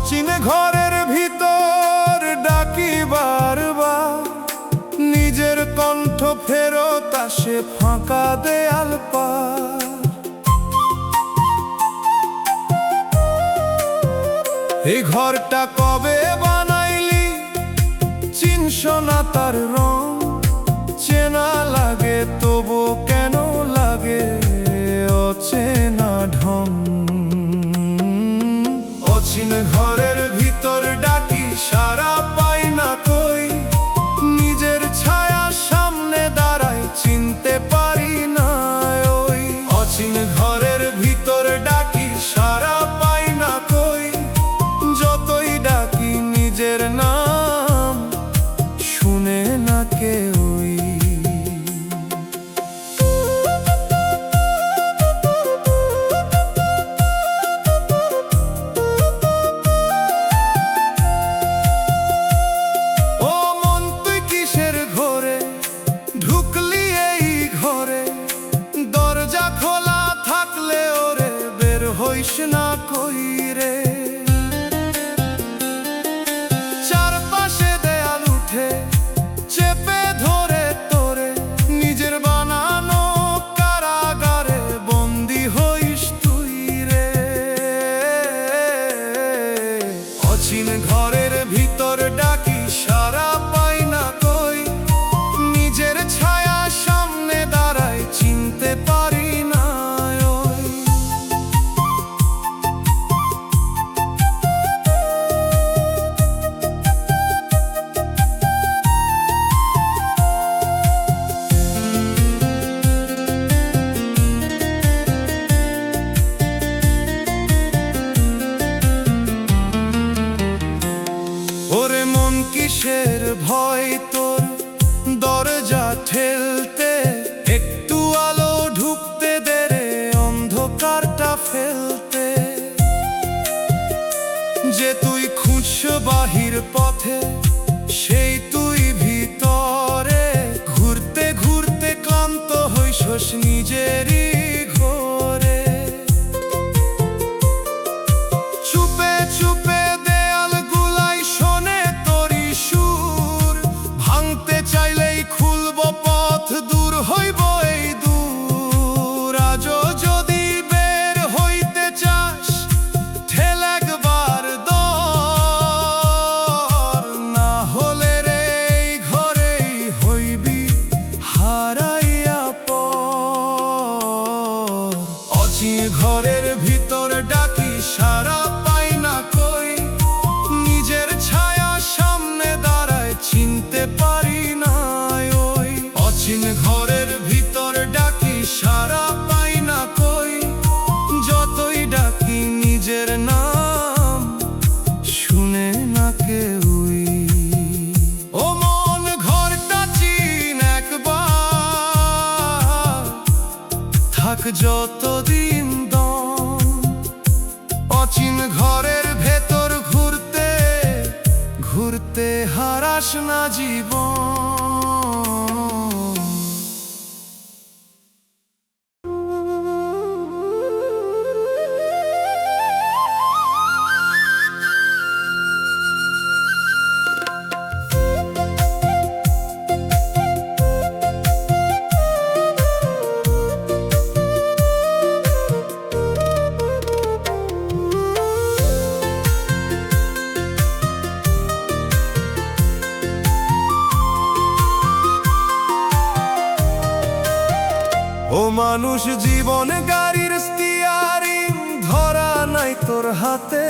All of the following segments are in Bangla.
অচিন ঘরের ভিতর ডাকি বারবার, নিজের কণ্ঠ ফেরত আসে ফাঁকা দেয়াল পার। এই ঘরটা কবে বানাইলি, চিনস না তার রং, চেনা লাগে তবু কেন লাগে অচেনা ঢং। অচিন ঘরের ভিতর ডাকি সারা পাই না কই, নিজের ছায়া সামনে দাঁড়াই চিনতে পারি না ওই। অচিন ঘরের ভিতর ডাকি সারা পাই না কই, যতই ডাকি নিজের নাম শুনে না কেউই। ও মন তুই কিসের ঘরে ঢুকলি এই ঘরে, দরজা খোলা থাকলে ওরে বের হইস না কই রে। চারপাশে দেয়াল উঠে চেপে ধরে তোরে, নিজের বানানো কারাগারে বন্দি হইস তুই রে। অচিন ঘরের ভিতর ডাকি সারা পাই না কই, নিজের ছায়া সামনে দাঁড়াই চিনতে পারি না ওই। ওরে মন কিসের ভয় তোর দরজা ঠেলতে, একটু আলো ঢুকতে দে রে অন্ধকারটা ফেলতে। যে তুই খুঁজছ বাহির পথে, সেই তুই ভিতরে ঘুরতে ঘুরতে ক্লান্ত হইছস নিজেরই ঘরে। চুপে চুপে দেয়াল গুলাই শোনে তোরি সুর, ভাঙতে চাইলেই খুলব পথ দূর হইব এই দূর। আজও যদি বের হইতে চাস ঠেল একবার দর, না হলে রে এই ঘরেই হইবি হারাইয়া পর। অচিন ঘরের ভিতর ডাকি সারা পাই না কই, নিজের ছায়া সামনে দাঁড়ায় চিনতে পারি না ওই। অচিন ঘরের ভিতর ডাকি সারা পাই না কই, যতই ডাকি নিজের নাম শুনে না কেউই। ও মন ঘরটা চিন একবার, থাক যতদিন দম। অচিন ঘরের ভেতর ঘুরতে ঘুরতে হারাস না জীবন। ও মানুষ জীবন গাড়ির স্টিয়ারিং ধরা নাই তোর হাতে,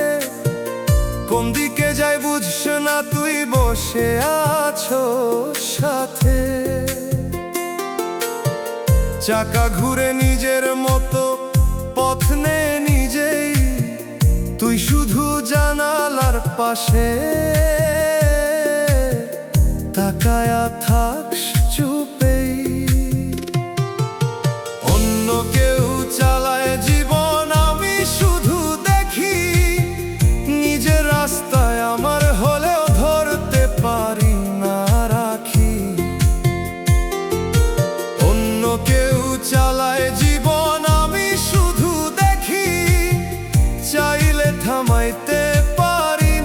কোন দিকে যাই বুঝছ না তুই বসে আছো সাথে। চাকা ঘুরে নিজের মতো পথ নে নিজেই, তুই শুধু জানালার পাশে তাকায়া থাকস চুপেই। অন্য কেউ চালায় জীবন, আমি শুধু দেখি নিজের রাস্তায় আমার হলেও ধরতে পারি না রাখি। অন্য কেউ চালায় জীবন, আমি শুধু দেখি চাইলে থামাইতে পারি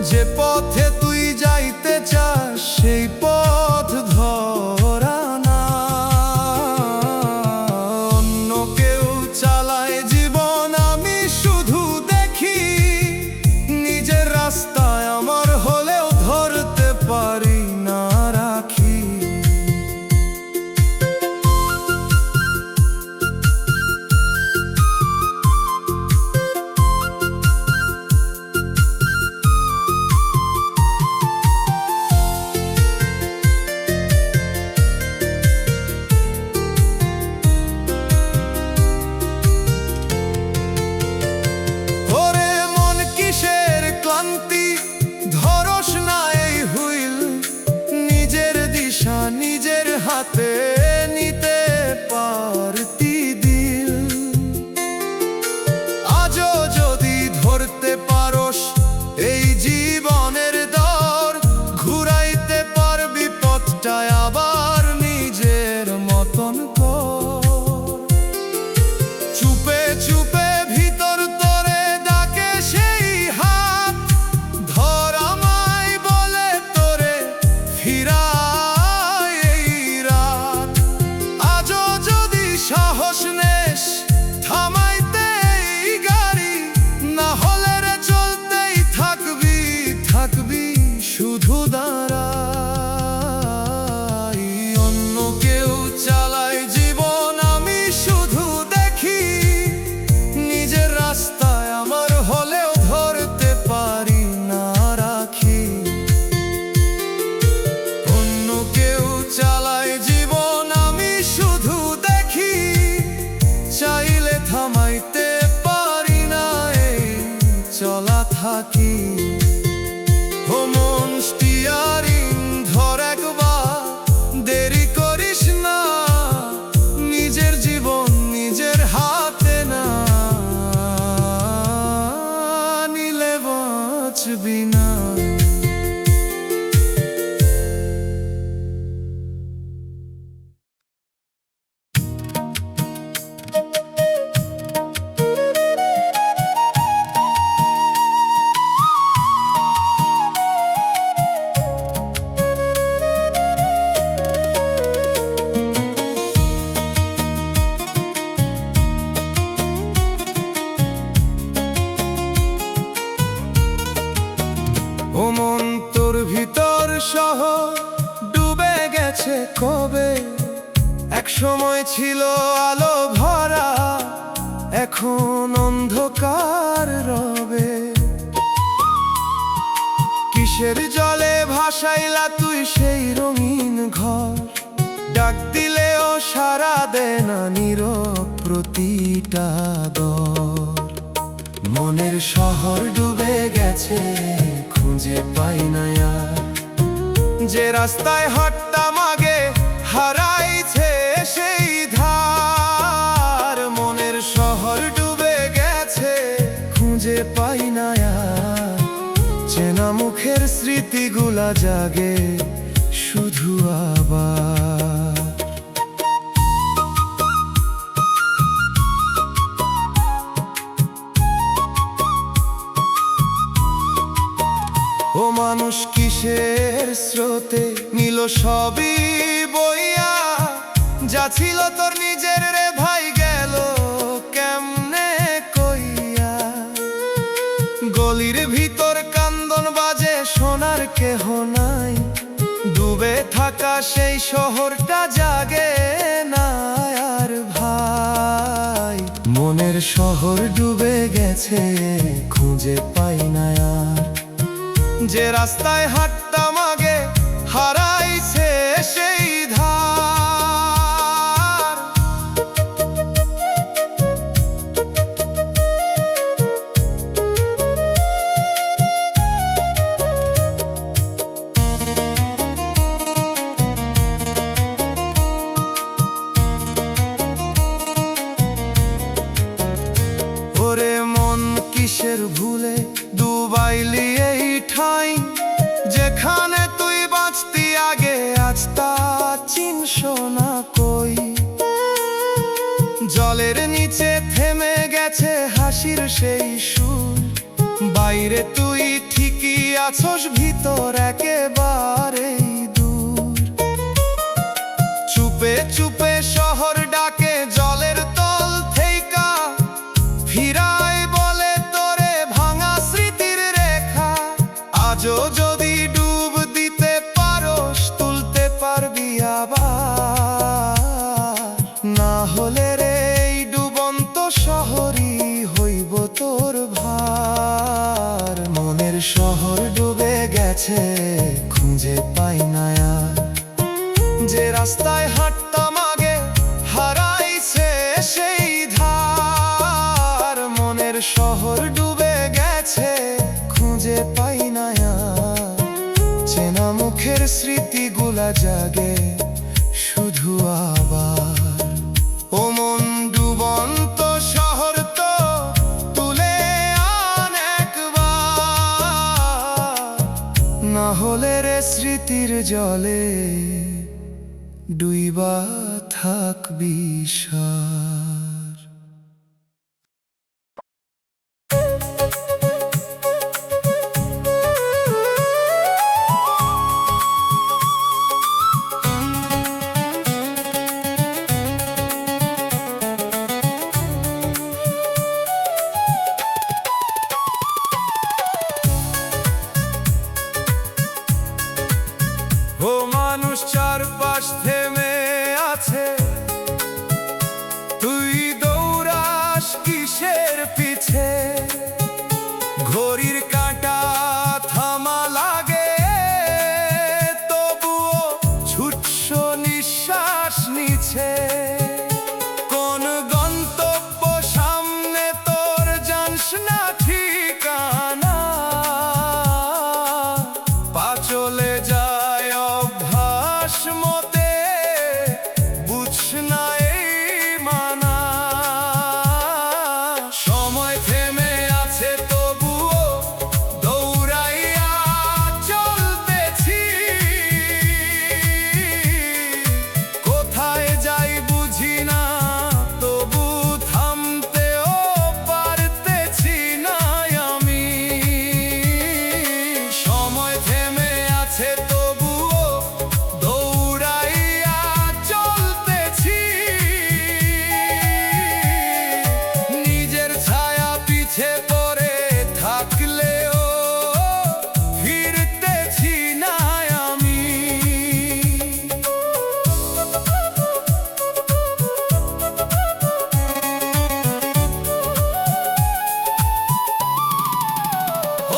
যে পথে তুই যাইতে চাস সেই পথ ধরা না। অন্য কেউ চালায় জীবন, আমি শুধু দেখি। নিজের রাস্তায় আমার হলেও ধরতে পারি না রাখি। ধরস না এই হুইল, নিজের দিশা নিজের হাতে নিতে পারতি দিল। আজও যদি ধরতে পারস এই জীবনের দর, ঘুরাইতে পারবি পথটায় আবার নিজের মতন কর। চুপে চুপে ভিতর তোরে ডাকে সেই হাত, ধর আমায় বলে তোরে ফিরায় এই রাত। আজও যদি সাহস নেস থামাইতে এই গাড়ি, না হলে রে চলতেই থাকবি, থাকবি শুধু দাঁড়াই। অন্য কেউ চালায় জীবন, আমি শুধু দেখি। নিজের রাস্তায় আমার হলেও ধরতে পারি না রাখি। অন্য কেউ চালায় জীবন, আমি শুধু দেখি। চাইলে থামাইতে পারি না এই চলা থাকি। ও মন স্টিয়ারিং ধর একবার, দেরি করিস না। নিজের জীবন নিজের হাতে না নিলে বাঁচবি না। ও মন তোর ভিতর শহর ডুবে গেছে কবে। এক সময় ছিল আলো ভরা, এখন অন্ধকার রবে। কিসের জলে ভাসাইলা তুই সেই রঙিন ঘর, ডাক দিলেও সাড়া দে না নীরব প্রতিটা দর। মনের শহর ডুবে গেছে, খুঁজে পাই না আর। যে রাস্তায় হাঁটতাম আগে হারাইছে সেই ধার। মনের শহর ডুবে গেছে, খুঁজে পাই না আর। চেনা মুখের স্মৃতিগুলা জাগে শুধু আবার। ও মানুষ কিসের স্রোতে নিল সবই বইয়া, যা ছিল তোর নিজের রে ভাই গেল কেমনে কইয়া। গলির ভিতর কান্দন বাজে, শোনার কেহ নাই। ডুবে থাকা সেই শহরটা জাগে না আর ভাই। মনের শহর ডুবে গেছে, খুঁজে পাই না আর। যে রাস্তায় হাঁটতাম আগে হারাইছে সেই ধার। ওরে মন কিসের ভুলে ডুবাইলি এই ঠাই, যেখানে তুই বাঁচতি আগে আজ তা চিনস না কই। জলের নিচে থেমে গেছে হাসির সেই সুর, বাইরে তুই ঠিকই আছোস ভিতর একেবারেই দূর। চুপে চুপে শহর ডাকে জলের তল থেইকা, ফিরায় বলে তোরে ভাঙা স্মৃতির রেখা। আজও যদি ডুব দিতে পারোস, তুলতে পারবি আবার। না হলে রে এই ডুবন্ত শহরই হইব তোর ভার। মনের শহর ডুবে গেছে, খুঁজে পাই না আর। যে রাস্তায় হাঁটতাম আগে, হারাইছে সেই ধার। মনের শহর ডুবে গেছে, খুঁজে পাই না আর। চেনা মুখের স্মৃতিগুলা জাগে শুধু আবার। ও মন ডুবন্ত শহর তো তুলে আন একবার। না হলে রে স্মৃতির জলে ডুইবা থাকবি সার। ও মানুষ চারপাশ থেমে আছে, তুই দৌড়াস কিসের পিছে? ঘড়ির কাঁটা থামা লাগে, তবুও ছুটছ নিঃশ্বাস নিছে। কোন গন্তব্য সামনে তোর জানস না ঠিকানা। পা চলে যায় অভ্যাস মতে, বুঝস না এই মানা। সময় থেমে আছে তবুও দৌড়াইয়া চলতেছি। কোথায় যাই বুঝি না, তবু থামতেও পারতেছি না আমি। সময় থেমে আছে তবুও দৌড়াইয়া চলতেছি। নিজের ছায়া পিছে পড়ে থাকলেও ফিরতেছি না আমি।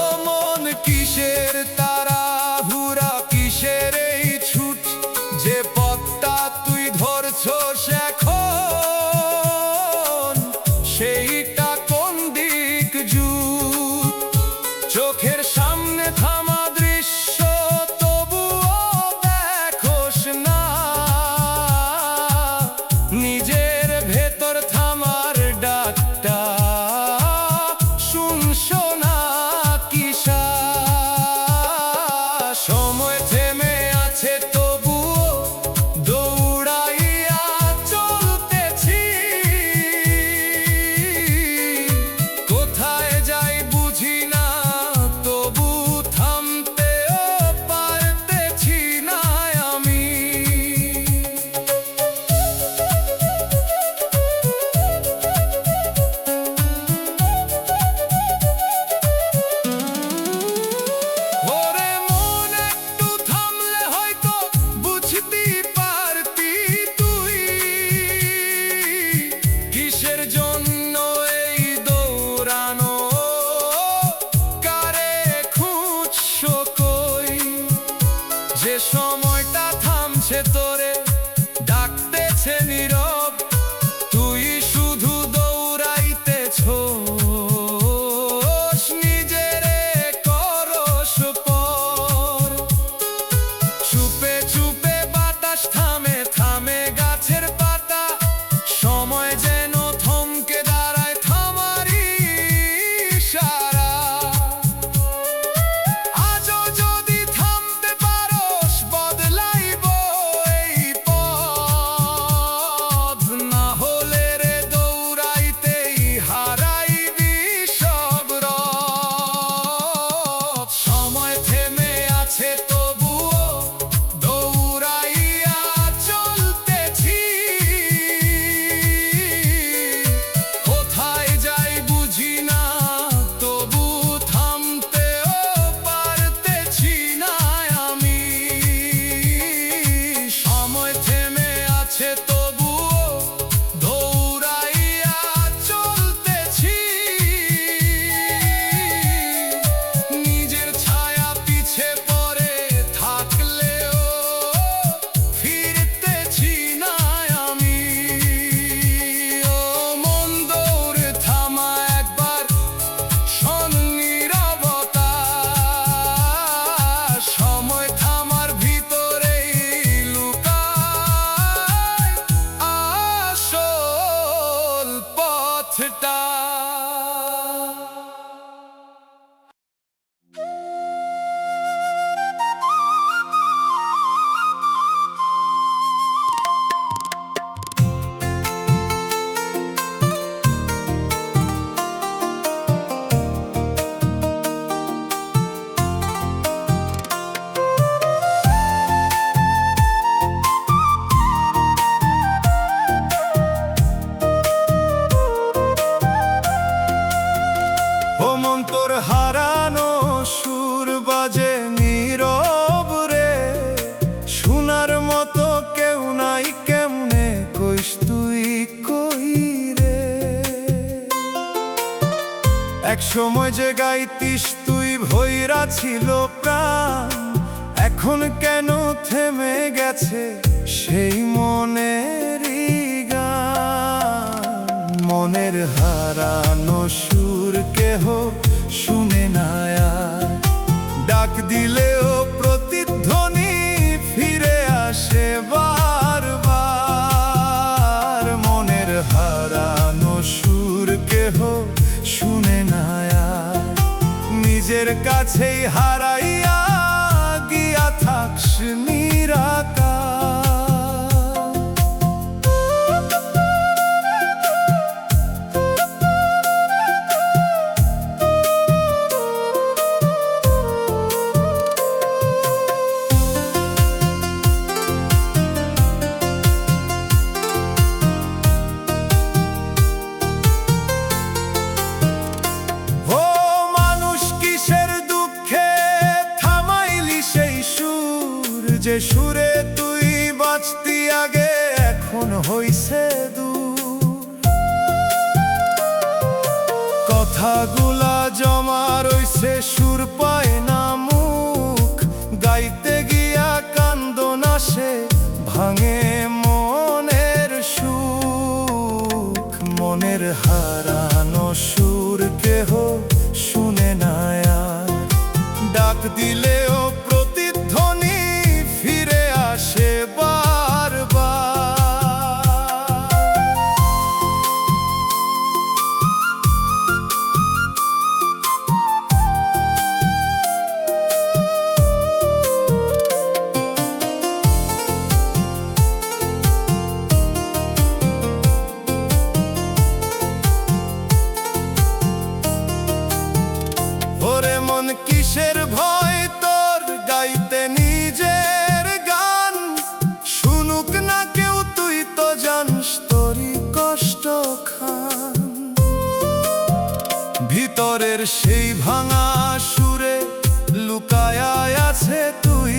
ও মন কিসের তাড়াহুড়া, কিসের এই ছুট? যে পথটা তুই ধরছস এখন, সেইটা কোন দিক জুত? চোখের সামনে থামা দৃশ্য তবুও দেখোস না। নিজের ভেতর থামার ডাকটা শুনছ না কিসা? সময় থেমে আছে তবুও দৌড়াইয়া চলতেছি। কোথায় যাই বুঝি না, তবু থাম সময় যে গাইতিস তুই ভৈরা ছিল প্রাণ, এখন কেন থেমে গেছে সেই মনেরই গান। মনের হারানো সুর কেহ শুনে না আর, ডাক দিলেও প্রতিধ্বনি ফিরে আসে বারবার। মনের হারানো সুর কেহ শুনে না আর, নিজের কাছেই হারাইয়া গিয়া থাকস নিরাকার। যে সুরে তুই বাঁচতি আগে এখন হইছে দূর, কথাগুলা জমা রইছে সুর পায় না মুখ, গাইতে গিয়া কান্দন আসে ভাঙে মনের সুখ। মনের হারানো সুর কেহ শুনে না আর, ডাক দিলেও প্রতিধ্বনি ফিরে আসে বারবার। ওরে মন কিসের ভয় তোর গাইতে নিজের গান, শুনুক না কেউ তুই তো জানিস তোরই কষ্ট খান। ভিতরের সেই ভাঙা সুরে লুকায়া আছে তুই,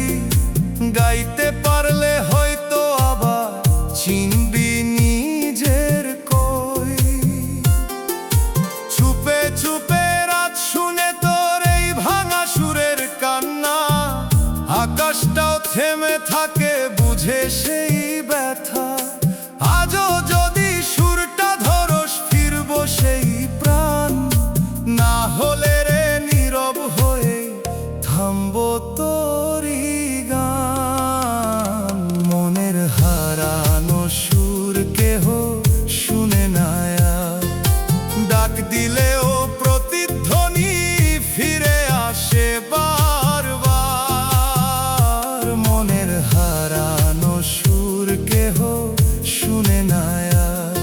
গাইতে পারলে হয়তো আবার চিনবি নিজের কই। চুপে চুপে রাত শুনে তোর এই ভাঙা সুরের কান্না, আকাশটাও থেমে থাকে বুঝে সেই ব্যথা। আজও যদি সুরটা ধরস ফিরবো সেই প্রাণ, না হলে রে নীরব হয়ে থামবো তোরই গান। মনের হারানো সুর কেহ শুনে না আর, ডাক দিলেও প্রতিধ্বনি ফিরে আসে বারবার। মনের হারানো সুর কেহ শুনে না আর,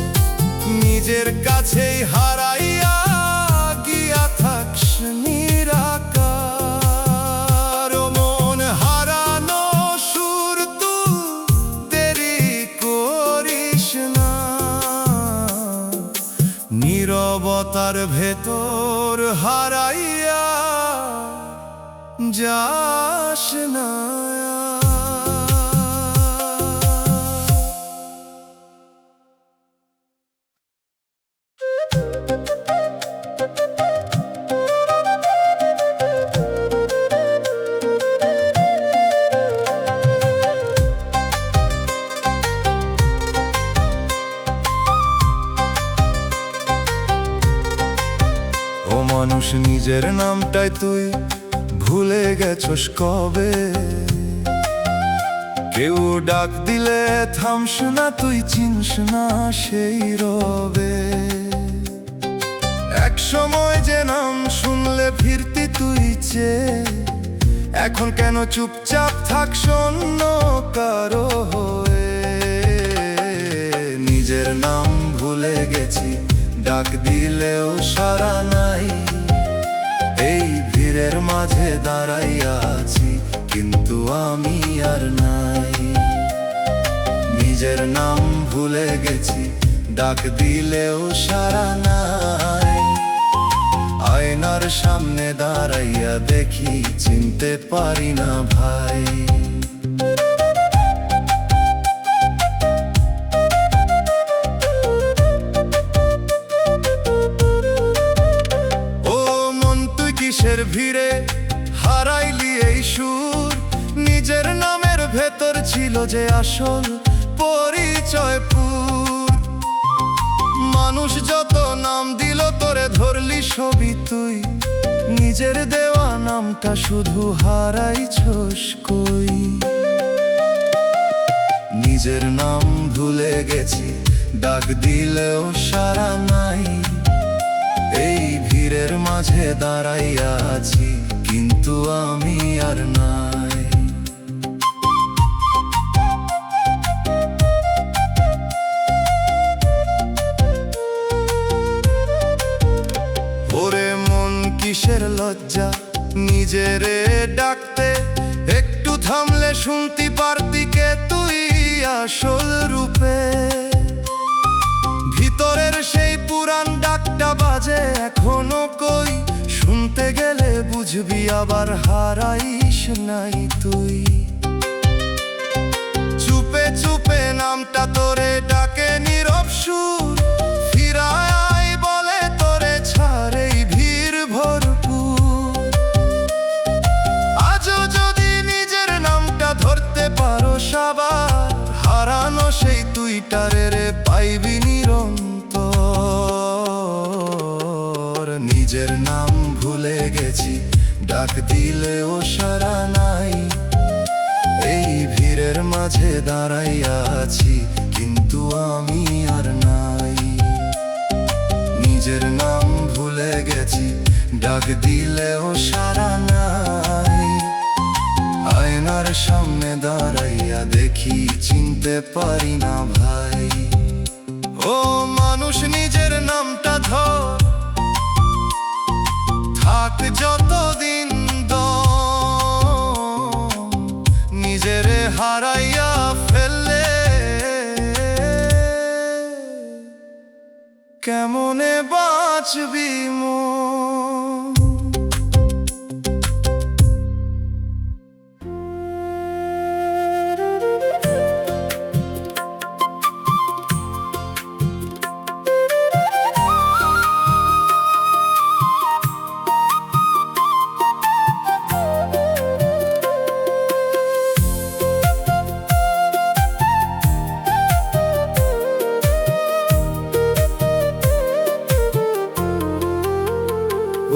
নিজের কাছেই হারাইয়া গিয়া থাকস নিরাকার। মন হারানো সুর তুই দেরি করিস না, নীরবতার ভেতর হারাইয়া যাস না। ও মানুষ নিজের নামটাই তুই ভুলে গেছস কবে, কেউ ডাক দিলে থামস না তুই চিনস না সেই রবে। এক সময় যে নাম শুনলে ফিরতি তুই চেয়ে, এখন কেন চুপচাপ থাকস অন্য কারো হয়ে। নিজের নাম ভুলে গেছি, ডাক দিলেও সাড়া নাই, এই ভিড়ের মাঝে দাঁড়াইয়া আছি কিন্তু আমি আর নাই। নিজের নাম ভুলে গেছি, ডাক দিলেও সাড়া নাই, আয়নার সামনে দাঁড়াইয়া দেখি চিনতে পারি না ভাই। ও হারাইলি এই সুর। নিজের নামের ভেতর ছিল যে আসল পরিচয়পুর। মানুষ যত নাম দিল তোরে ধরলি সবই তুই, নিজের দেওয়া নামটা শুধু হারাইছস কই। নিজের নাম ভুলে গেছি, ডাক দিলেও সাড়া নাই। এই ভিড়ের মাঝে দাঁড়াইয়া আছি, কিন্তু আমি আর নাই। ওরে মন কিসের লজ্জা নিজেরে ডাকতে, একটু থামলে শুনতে পারতি কে তুই আসল রূপে। ভিতরের সেই পুরান ডাকটা বাজে এখনো কই, শুনতে গেলে বুঝবি আবার হারাইস নাই তুই। চুপে চুপে নামটা তোরে ডাকে নীরব সুর, ফিরায় বলে তোরে ছাড় এই ভিড় ভরপুর। আজও যদি নিজের নামটা ধরতে পারো সবার, হারানো সেই তুইটারে রে পাইবি নিরন্তর। নিজের নাম ভুলে গেছি, ডাক দিলেও সাড়া নাই। এই ভিড়ের মাঝে দাঁড়াইয়া আছি, কিন্তু আমি আর নাই। নিজের নাম ভুলে গেছি, ডাক দিলেও সাড়া নাই। আয়নার সামনে দাঁড়াইয়া দেখি, চিনতে পারি না ভাই। ও মানুষ নিজের নামটা ধর, থাক যতদিন দম। নিজেরে হারাইয়া ফেললে কেমনে বাঁচবি মন।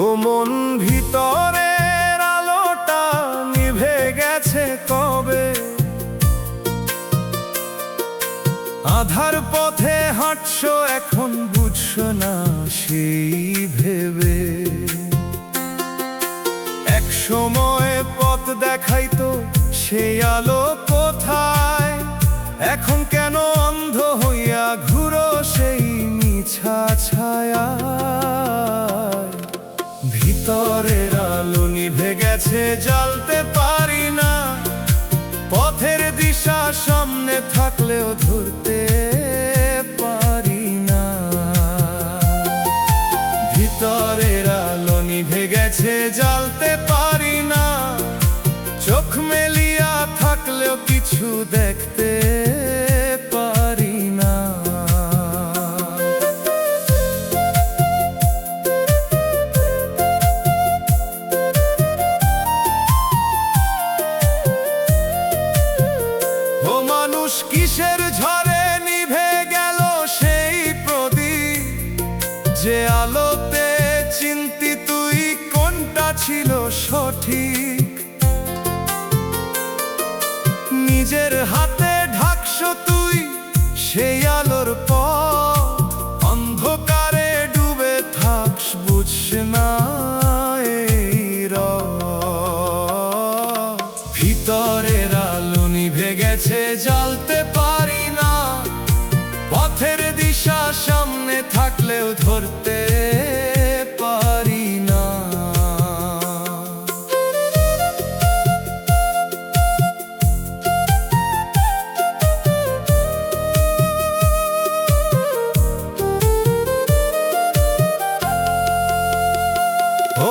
ও মন ভিতরের আলোটা নিভে গেছে কবে, আধার পথে হাঁটছো এখন বুঝছো না সেই ভেবে। এক সময় পথ দেখাইতো সেই আলো কোথায়, এখন কেন অন্ধ হইয়া ঘুরো সেই মিছা ছায়া। ভিতরের আলো নিভে গেছে জ্বালতে পারি না, পথের দিশা সামনে থাকলেও ধরতে পারি না। ভিতরের আলো নিভে গেছে জ্বালতে পারি না, চোখ মেলিয়া থাকলেও কিছু দেখতে পারি না। কিসের ঝড়ে নিভে গেল সেই প্রদীপ, যে আলোতে চিনতি তুই কোনটা ছিল সঠিক। নিজের হাতে ঢাকছো তুই সেই আলোর পথ, অন্ধকারে ডুবে থাকস বুঝস না এই রাত। ভিতরের আলো নিভে গেছে জ্বালতে পারি না, পথের দিশা সামনে থাকলেও ধরতে পারি না।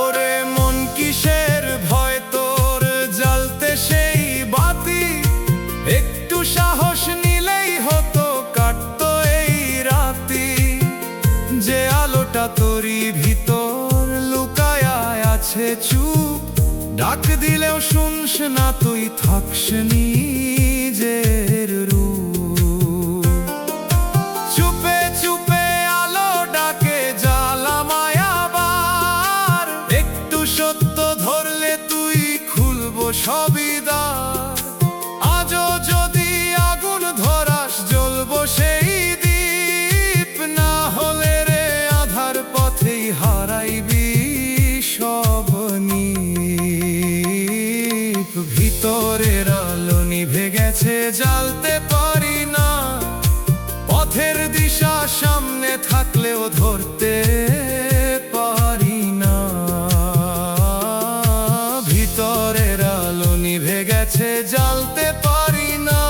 ওরে মন কিসের ভয় তোর জ্বালতে সেই বাতি, একটু সাহস ডাক দিলেও শুনস না তুই, থাকস নিজের রূপ। চুপে চুপে আলো ডাকে জ্বালা মায়াবার, একটু সত্য ধরলে তুই খুলবো সবই দ্বার। আজও যদি আগুন ধরাস জ্বলবো সেই দ্বীপ, না হলে রে আধার পথেই হারাইবি সব নীপ। ভিতরের আলো নিভে গেছে জ্বালতে পারি না, পথের দিশা সামনে থাকলেও ধরতে পারি না। ভিতরের আলো নিভে গেছে জ্বালতে পারি না,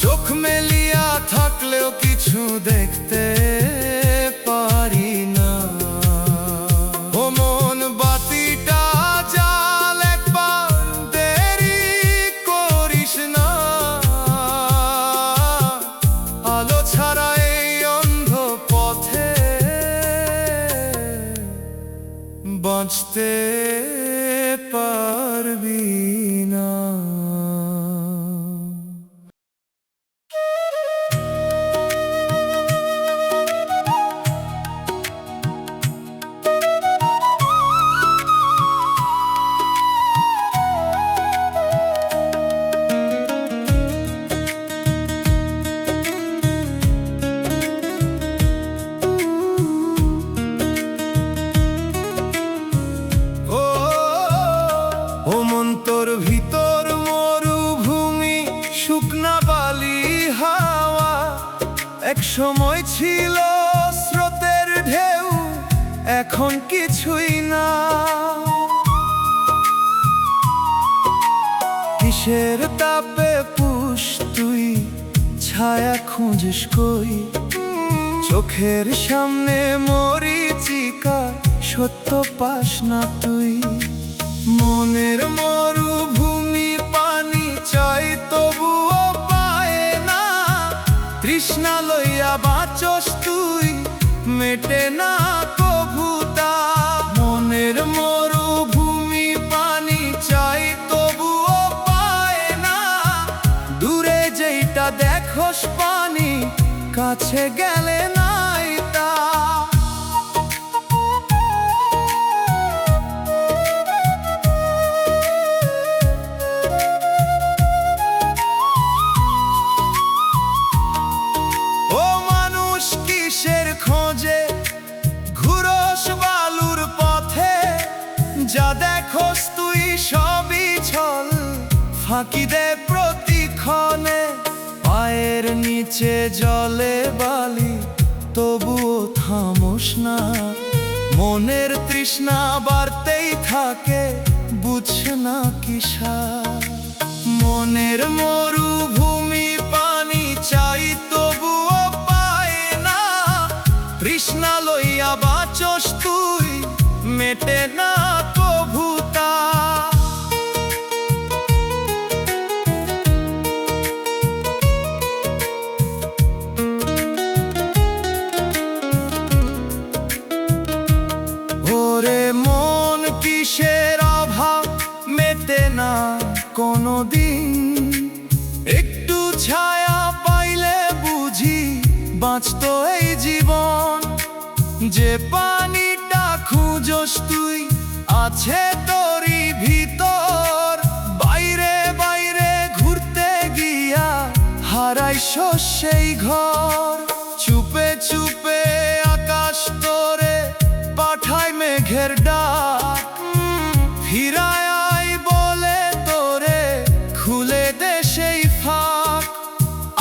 চোখ মেলিয়া থাকলেও কিছু দেখতে পারি না। ও মন বাতিটা জ্বাল একবার, দেরি করিস না। আলো ছাড়া এই অন্ধ পথে বাঁচতে পারবি না। ও মন তোর ভিতর মরুভূমি, শুকনা বালি হাওয়া, এক সময় ছিল স্রোতের ঢেউ, এখন কিছুই না। কিসের তাপে পুষ তুই, ছায়া খুঁজিস কই? চোখের সামনে মরীচিকা, সত্য পাস না তুই। মনের মরুভূমি পানি চাই তবুও পায় না, তৃষ্ণা লইয়া বাঁচস তুই, মেটে না কভু তা। মনের মরুভূমি পানি চাই তবুও পায় না, দূরে যেইটা দেখোস পানি, কাছে গেলে নাই তা। ও মানুষ কিসের খোঁজে ঘুরস বালুর পথে, যা দেখোস তুই সবই ছল, ফাঁকি দে প্রতিক্ষণে। পায়ের নিচে জলে বালি, তবুও থামোস না। মনের তৃষ্ণা বাড়তেই থাকে, বুঝছ না কিসা। মনের মরুভূমি পানি চাই তবুও পায় না, তৃষ্ণা লইয়া বাঁচস তুই, মেটে না কভু তা। ওরে মন কিসের অভাব মেটে না কোনদিন, একটু ছায়া পাইলে বুঝি বাঁচতো এই জীবন। যে পানিটা খুঁজস তুই, আছে তোরই ভিতর, বাইরে বাইরে ঘুরতে গিয়া হারাইস সেই ঘর। চুপে চুপে আকাশ তোরে পাঠায় মেঘের ডাক, ফিরায় আয় বলে তোরে খুলে দে সেই ফাঁক।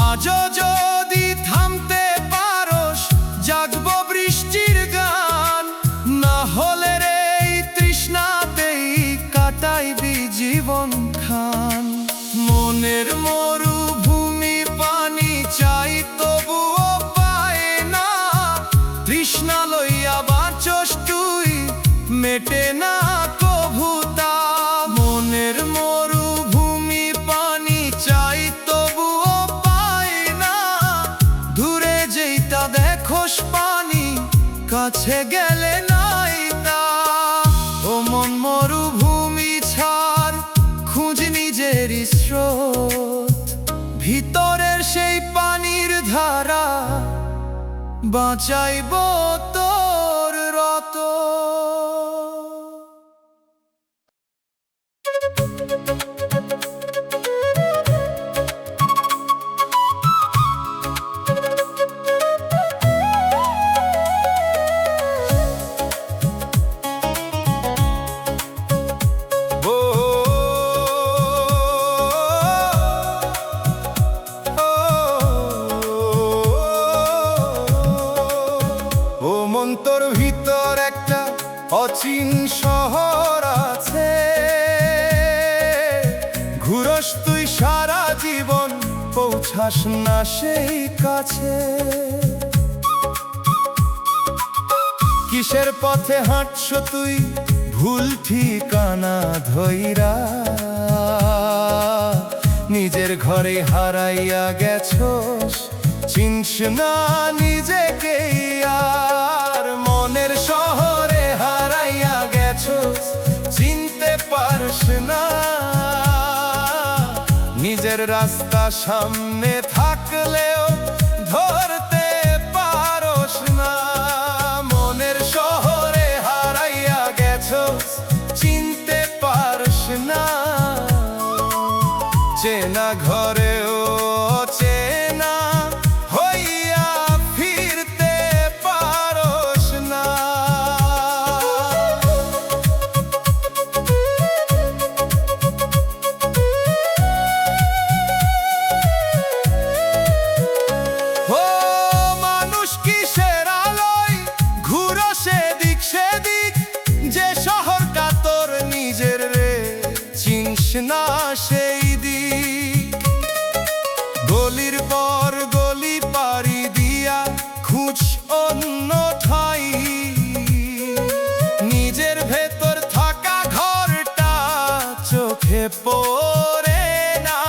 আজও যদি থামতে পারস, জাগবো বৃষ্টির গান, না হলে রে এই তৃষ্ণাতেই কাটাইবি জীবন খান। মনের মরুভূমি পানি চাই তবুও পায় না, তৃষ্ণা লইয়া বাঁচস তুই, মেটে না কভু তা। মনের মরুভূমি পানি চাই তবুও পায় না, দূরে যেইটা দেখোস পানি, কাছে গেলে নাই তা। ও মন মরুভূমি বাঁচাইব তোর রত। তোর ভিতর একটা অচিন শহর আছে, ঘুরস তুই সারা জীবন পৌঁছাস না সেই কাছে। কিসের পথে হাঁটছ তুই ভুল ঠিকানা ধইরা, নিজের ঘরে হারাইয়া গেছস চিনস না নিজেকে আর। মনের শহরে হারাইয়া গেছস চিনতে পারস না, নিজের রাস্তা সামনে থাকলেও ধরতে পারস না। মনের শহরে হারাইয়া গেছস চিনতে পারস না, চেনা ঘরেও চেনা হইয়া ফিরতে পারস না। ও মানুষ কিসের আলোয় ঘুরো সেদিক সেদিক, যে শহর কাতর নিজের রে চিনস না সেই দিক। গলির পর গলি পাড়ি দিয়া খুঁজ অন্য ঠাই, নিজের ভেতর থাকা ঘরটা চোখে পড়ে না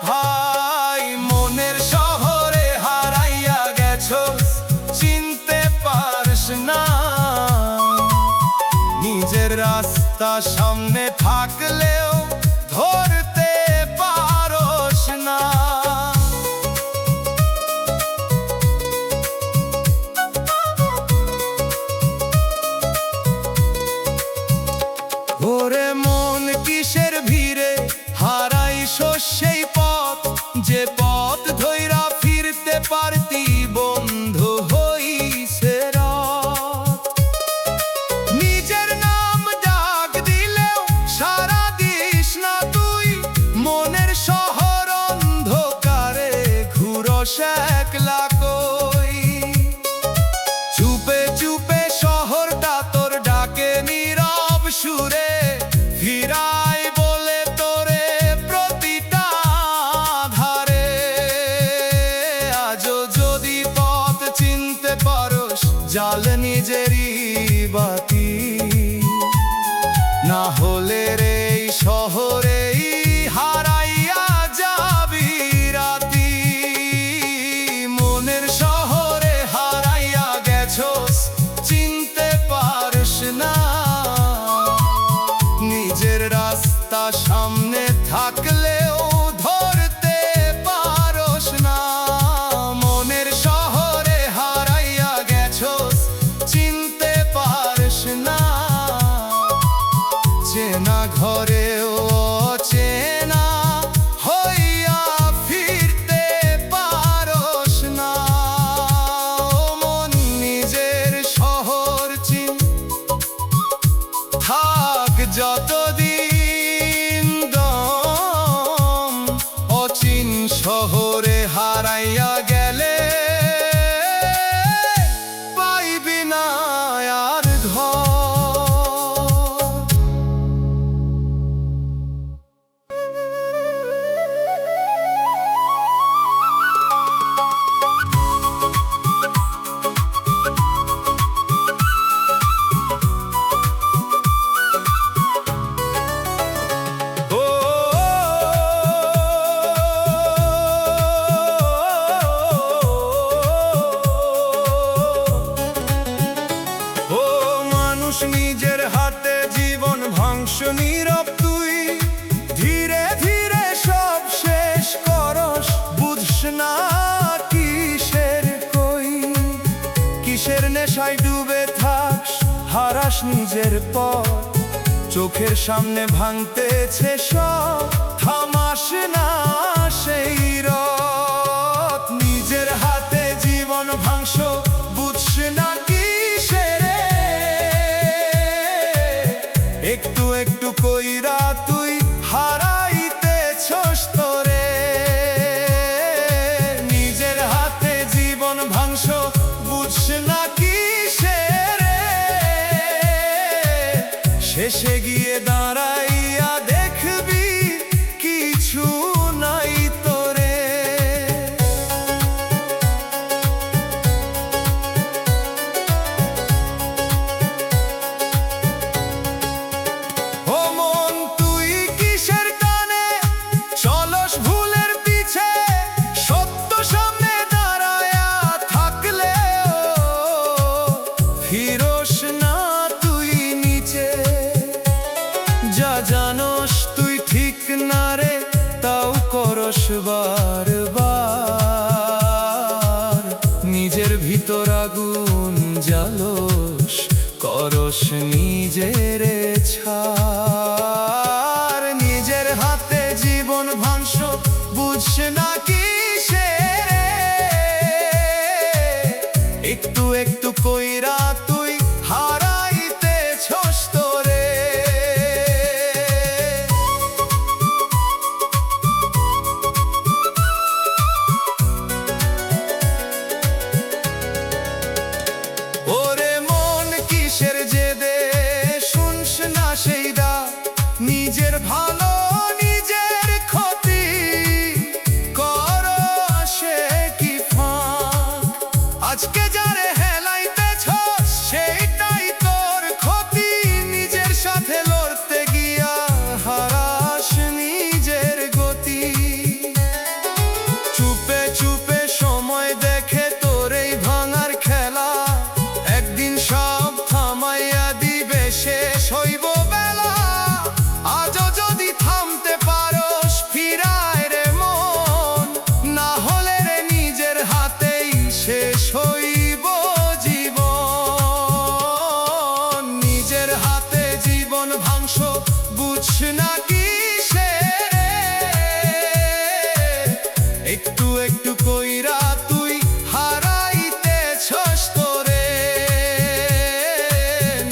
ভাই। মনের শহরে হারাইয়া গেছস চিনতে পারস না, নিজের রাস্তা সামনে থাকলেও ধরতে পারস না। ওরে মন কিসের ভিড়ে হারাইস সেই পথ, যে পথ ধইরা ফিরতে পারতি বন্ধু হইছে রাত। নিজের নাম ডাক দিলেও সারা দিস না তুই, মনের শহর অন্ধকারে ঘুরস একলা কই। চুপে চুপে শহরটা তোর ডাকে নীরব সুরে, ফিরাই বলে তোরে প্রতিটা ধারে। আজও যদি পথ চিনতে পারস জাল নিজেরই বাতি, না হলে রে এই শহরেই হারাইয়া যাবি রাতি। মনের শহরে হারাইয়া গেছস চিনতে পারস না, নিজের রাস্তা সামনে থাকলেও ধরতে পারস না। মনের শহরে হারাইয়া গেছস চিনতে পারস না, চেনা ঘরেও চেনা হইয়া ফিরতে পারস না। মন নিজের শহর চিন থাক যতদিন নিজের পথ, চোখের সামনে ভাঙতেছে সব, থামাস না সেই রথ। নিজের হাতে জীবন ভাঙস, বুঝস না কিসের, একটু একটু কইরা তুই হারাইতেছস তোরে। নিজের হাতে জীবন ভাঙস, বুঝস না কিসের, শেষে গিয়ে দাঁড়াইয়া দেখবি কিছু নাই তোরে। ও মন তুই কিসের টানে চলস ভুলের পিছে, সত্য সামনে দাঁড়ায়া থাকলেও ফিরোস না তুই নিচে। যা জানোস তুই ঠিক না রে, তাও করস বারবার। নিজের ভিতর আগুন জ্বালোস, করস নিজের ছাড়। নিজের হাতে জীবন ভাঙস, বুঝস না কিসের, একটু একটু কইরা তুই হারাইতেছস তোরে। ওরে মন কিসের জেদে শুনস না সেই ডাক, নিজের ভালো নিজের ক্ষতি কর সে কি ফাঁক। আজকে যারে হেলাইতেছস সেইটাই তোর ক্ষতি, নিজের সাথে লড়তে গিয়া হারাস নিজের গতি। চুপে চুপে সময় দেখে তোর এই ভাঙার খেলা, একদিন সব থামাইয়া দিবে, শেষ হইব বেলা। আজও যদি থামতে পারোস ফিরায় রে মন, না হলে রে নিজের হাতেই শেষ হইব জীবন। নিজের হাতে জীবন ভাঙস, বুঝস না কিসের, একটু একটু কইরা তুই হারাইতেছস তোরে।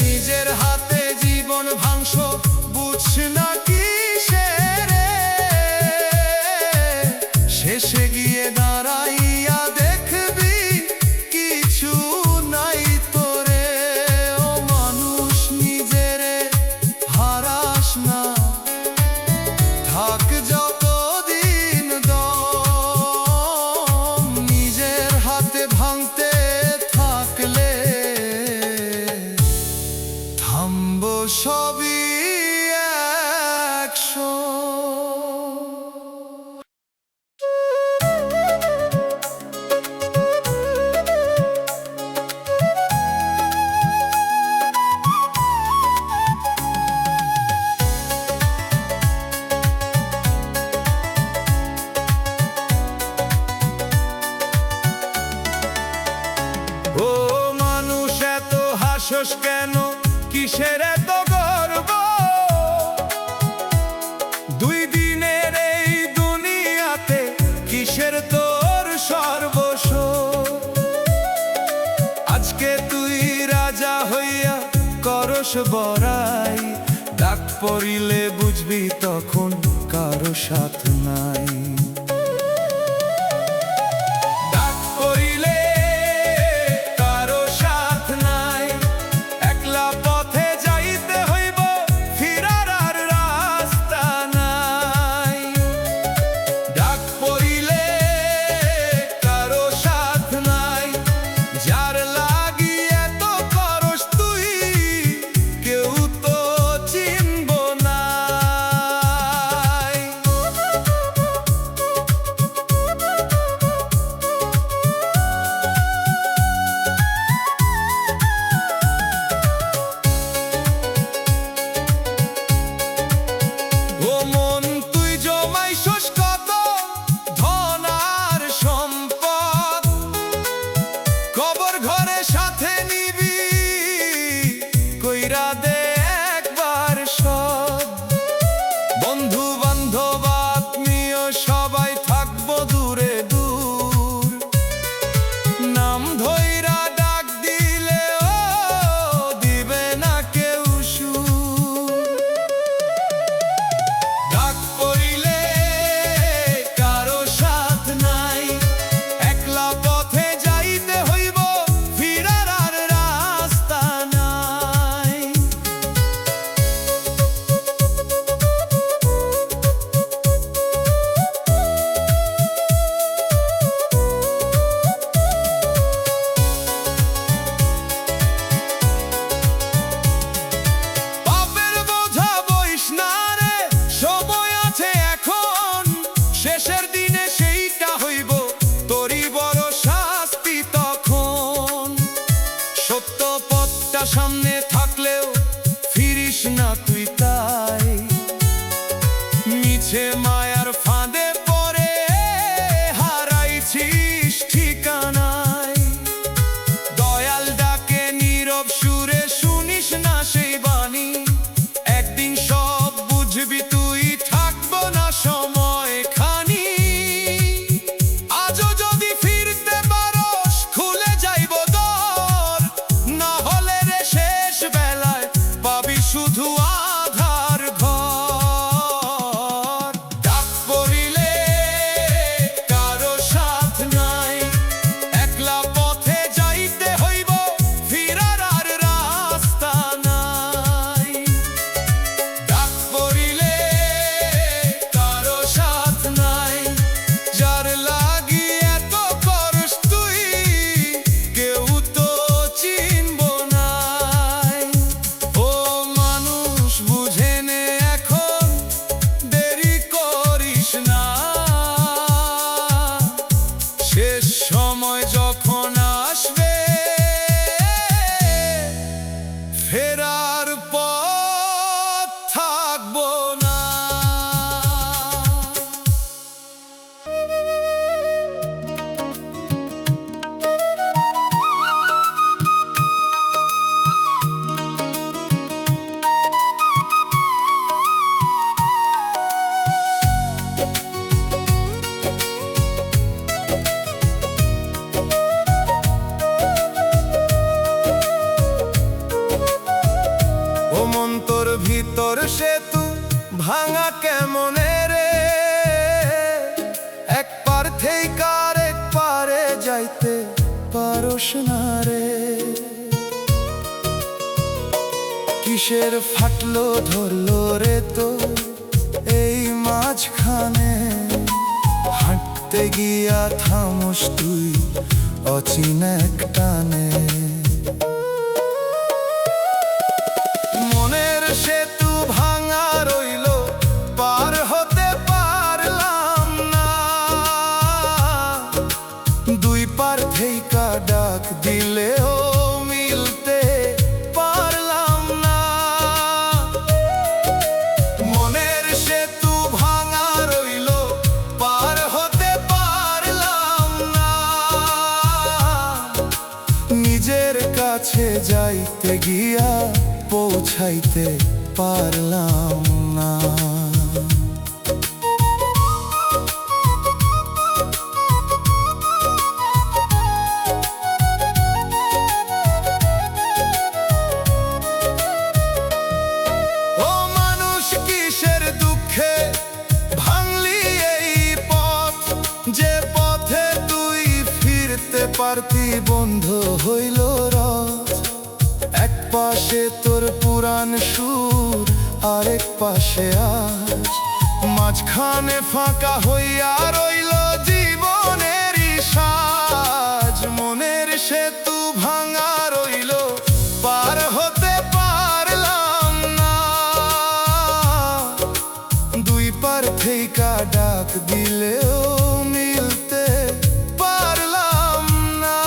নিজের হাতে জীবন ভাঙস, বুঝস না কিসের, শেষে গিয়ে দাঁড়াইয়া দেখবি কিছু নাই তোরে। ও মানুষ নিজের হারাস না, থাক যতদিন দম। নিজের হাতে ভাঙতে থাকলে থামবো সবই ও মানুষ এত হাসস কেন, কিসের এত গর্ব? দুই দিনের এই দুনিয়াতে কিসের তোর সর্বস্ব? আজকে তুই রাজা হইয়া করস বড়াই, ডাক পড়িলে বুঝবি তখন কারো সাথ নাই। ডাক পড়িলে কারো সাথ নাই, একলা পথে যাইতে হইব, ফিরার আর রাস্তা নাই। ডাক পড়িলে কারো সাথ নাই, যার লাগি এত করস তুই কেউ তো চিনব না। বান্ধব আত্মীয় সবাই থাকবো দূরে দূর। নাম ধইরা ডাক দিলে ও দিবে না কেউ সুর। ডাক পড়িলে কারো সাথ নাই, একলা পথে যাইতে হইব, ফিরার আর রাস্তা নাই। পাপের বোঝা বইস না রে, সময় আছে এখন, শেষের দিনে সেইটা হইব তোরই বড় শাস্তি তখন। সত্য পথটা সামনে থাকলেও ফিরিস না তুই তাই, মিছে মায়ার ফাঁদে পড়ে হারাইছিস ঠিকানায়। দয়াল ডাকে নীরব সুরে, শুনিস না সেই বাণী, একদিন সব বুঝবি তুই, থাকবো না সময় খানি। আজও যদি ফিরতে পারস খুলে যাইব দর, না হলে রে শেষ বেলায় পাবি শুধু আধার ঘর। ডাক পড়িলে কারো সাথ নাই, একলা পথে যাইতে হইব, ফিরার আর রাস্তা নাই। ডাক পড়িলে কারো সাথ নাই, যার লাগি এত করস তুই, কেউ তো চিনব নাই। ও মানুষ বুঝে নে এখন, দেরি করিস না, শেষ সময় যখন আসবে ফেরার পথ থাকবো না। ও মন তোর ভিতর সেতু ভাঙা কেমনে রে, এক পার থেকে আরেক পারে যাইতে পারস না রে। কিসের ফাটলো ধরলো রে তো এই মাঝখানে, হাঁটতে গিয়া থামস তুই অচিনা এক টানে। মনের সেতু ভাঙা রইল, পার হতে পারলাম না, দুই পার থেইকা ডাক দিলেও মিলতে পারলাম না। মনের সেতু ভাঙা রইল, পার হতে পারলাম না, নিজের কাছে যাইতে গিয়া পৌঁছাইতে পারলাম না। ও মানুষ কিসের দুঃখে ভাঙলি এই পথ, যে পথে তুই ফিরতে পারতি বন্ধ হইল রথ। এক পাশে তোর পুরান সুর, আরেক পাশে আজ, মাঝখানে ফাঁকা হইয়া রইল জীবনেরই সাজ। মনের সেতু ভাঙা রইল, পার হতে পারলাম না, দুই পার থেইকা ডাক দিলেও মিলতে পারলাম না।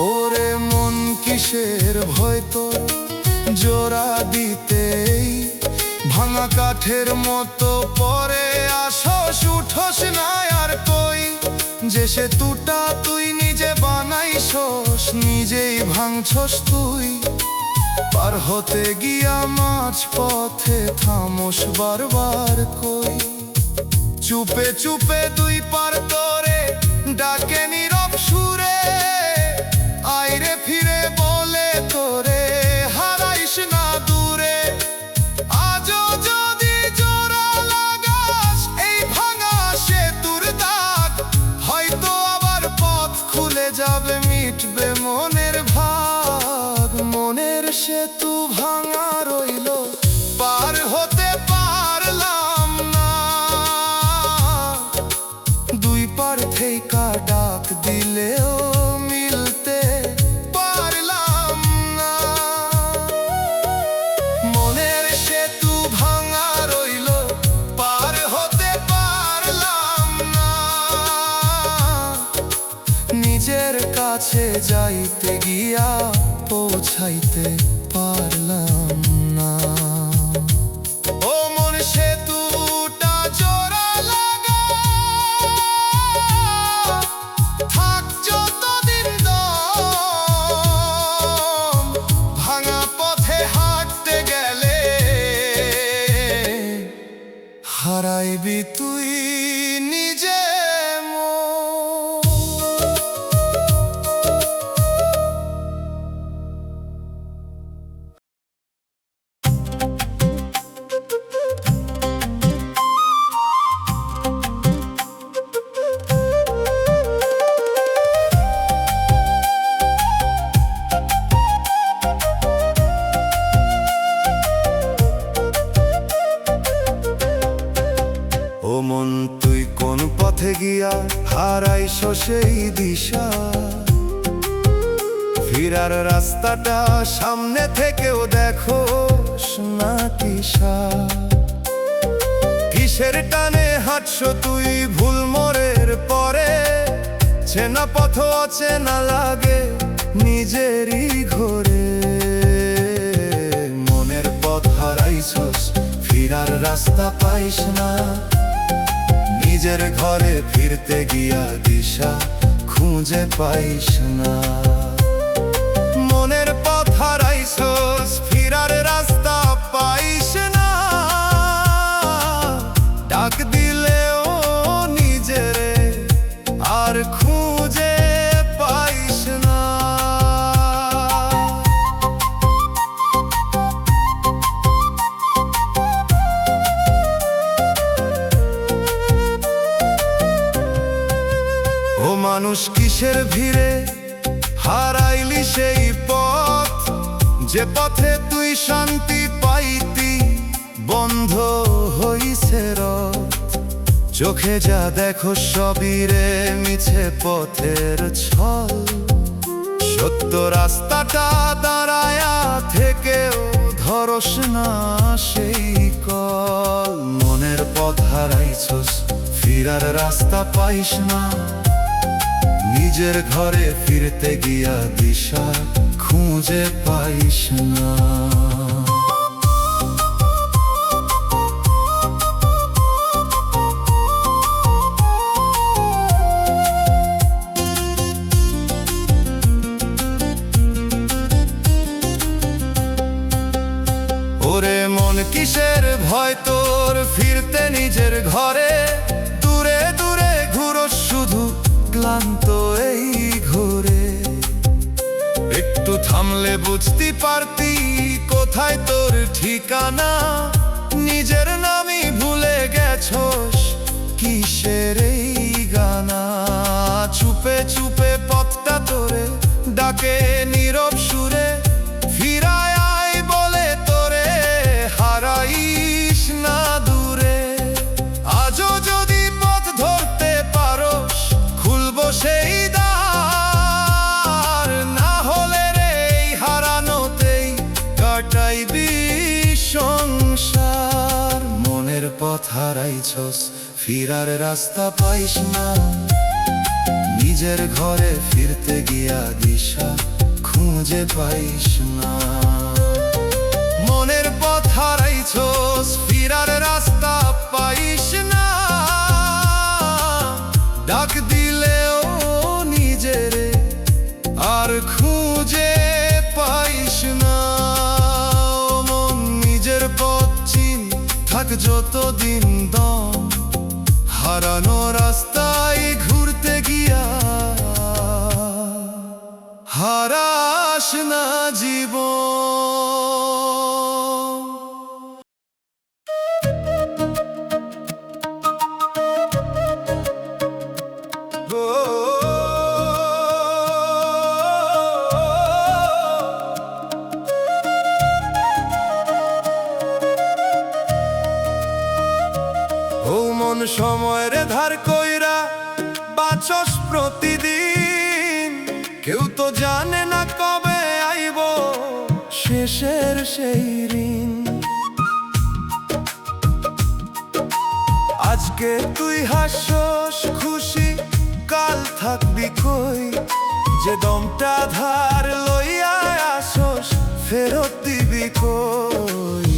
ওরে মন কিসের ভয় তোর জোড়া দিতেই, ভাঙা কাঠের মতো পরে আসস, উঠোস না আর কই। যে সেতুটা তুই নিজে বানাইছস, নিজেই ভাঙছস তুই। পার হতে গিয়া মাঝ পথে থামস বারবার কই। চুপে চুপে দুই পার তোরে ডাকে নীরব সুরে, আইরে ফিরে বলে তোরে হারাইস না দূরে। আজও যদি জোড়া লাগাস এই ভাঙা সেতুর দাগ, হয়তো আবার পথ খুলে যাবে, মিটবে মনের ভাগ। মনের সেতু ভাঙা রইল, পার হতে পারলাম না। দুই পার থেকে ডাক দিলেও মিলতে পারলাম না। মনের সেতু ভাঙা রইল, পার হতে পারলাম না। নিজের কাছে যাইতে গিয়া পৌঁছাইতে পারলাম না। ও মন সেতুটা জোড়া লাগা, থাক যতদিন দম। ভাঙা পথে হাঁটতে গেলে হারাইবি তুই নিজে মন। ও মন তুই কোন পথে গিয়া হারাইছ সেই দিশা? ফিরার রাস্তাটা সামনে থেকেও দেখো না দিশা। কিসের টানে হাঁটছ তুই ভুল মোড়ের পরে? চেনা পথ অচেনা লাগে নিজেরই ঘরে। মনের পথ হারাইছস, ফিরার রাস্তা পাইস না। নিজের ঘরে ফিরতে গিয়া দিশা খুঁজে পাইস না। মনের পথ হারাইছস, ফিরার রাস্তা পাইস না। ডাক দিলেও নিজেরে আর খুঁজে পাইস না। ও মানুষ কিসের ভিড়ে হারাইলি সেই পথ? যে পথে তুই শান্তি পাইতি বন্ধ হইছে রথ। চোখে যা দেখো সবই রে মিছে পথের ছল। সত্য রাস্তাটা দাঁড়ায়া থেকেও ধরস না সেই কল। মনের পথ হারাইছস, ফিরার রাস্তা পাইস না। নিজের ঘরে ফিরতে গিয়া দিশা খুঁজে পাইস না। ওরে মন কিসের ভয় তোর ফিরতে নিজের ঘরে? দূরে দূরে ঘুরো শুধু ক্লান্ত এই ঘুরে। একটু থামলে বুঝতে পারতি কোথায় তোর ঠিকানা। নিজের নামই ভুলে গেছস, কিসের এই গানা? চুপে চুপে পথটা তোরে ডাকে নীরব সুরে। ফিরায় আয় বলে তোরে হারাইস না দূরে। আজও যদি পথ ধরতে পারোস, খুলবো সেই দ্বার। না হলে রে এই হারানোতেই কাটাইবি সংসার। মনের পথ হারাইছস, ফিরার রাস্তা পাইস না। নিজের ঘরে ফিরতে গিয়া দিশা খুঁজে পাইস না। মনের পথ হারাইছস, ফিরার রাস্তা পাইস না। ডাক দিলে যতদিন দম, হারানো রাস্তায় ঘুরতে গিয়া হারাস না জীবন। ও মন সময়ের ধার কইরা বাঁচস প্রতিদিন, কেউ তো জানে না কবে আইব শেষের সেই ঋণ। আজকে তুই হাসস খুশি, কাল থাকবি কই, যে দমটা ধার লইয়া আসস ফেরত দিবি কই।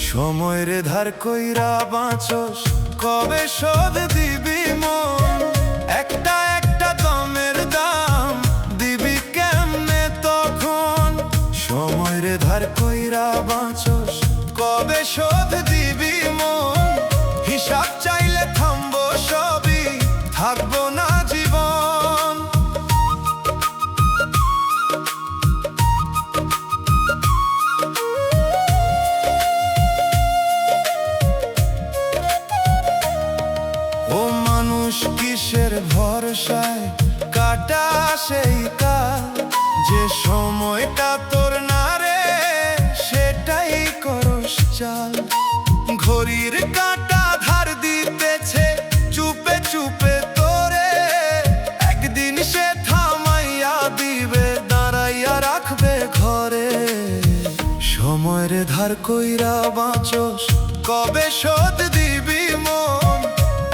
সময়ের ধার কইরা বাঁচস, কবে শোধ দিবি মন, একটা একটা দমের দাম দিবি কেমনে তখন। সময়ের ধার কইরা বাঁচস, কবে শোধ দিবি মন, হিসাব চাইলে থামবো সবই, থাকবো না জীবন। ও মানুষ কিসের ভরসায় কাটা সেই কাল, যে সময়টা তোর না রে সেটাই করস চাল। ঘড়ির কাঁটা ধার দিতেছে চুপে চুপে তোরে, একদিন সে থামাইয়া দিবে, দাঁড়াইয়া রাখবে ঘরে। সময়ের ধার কইরা বাঁচস, কবে শোধ দিবি মন,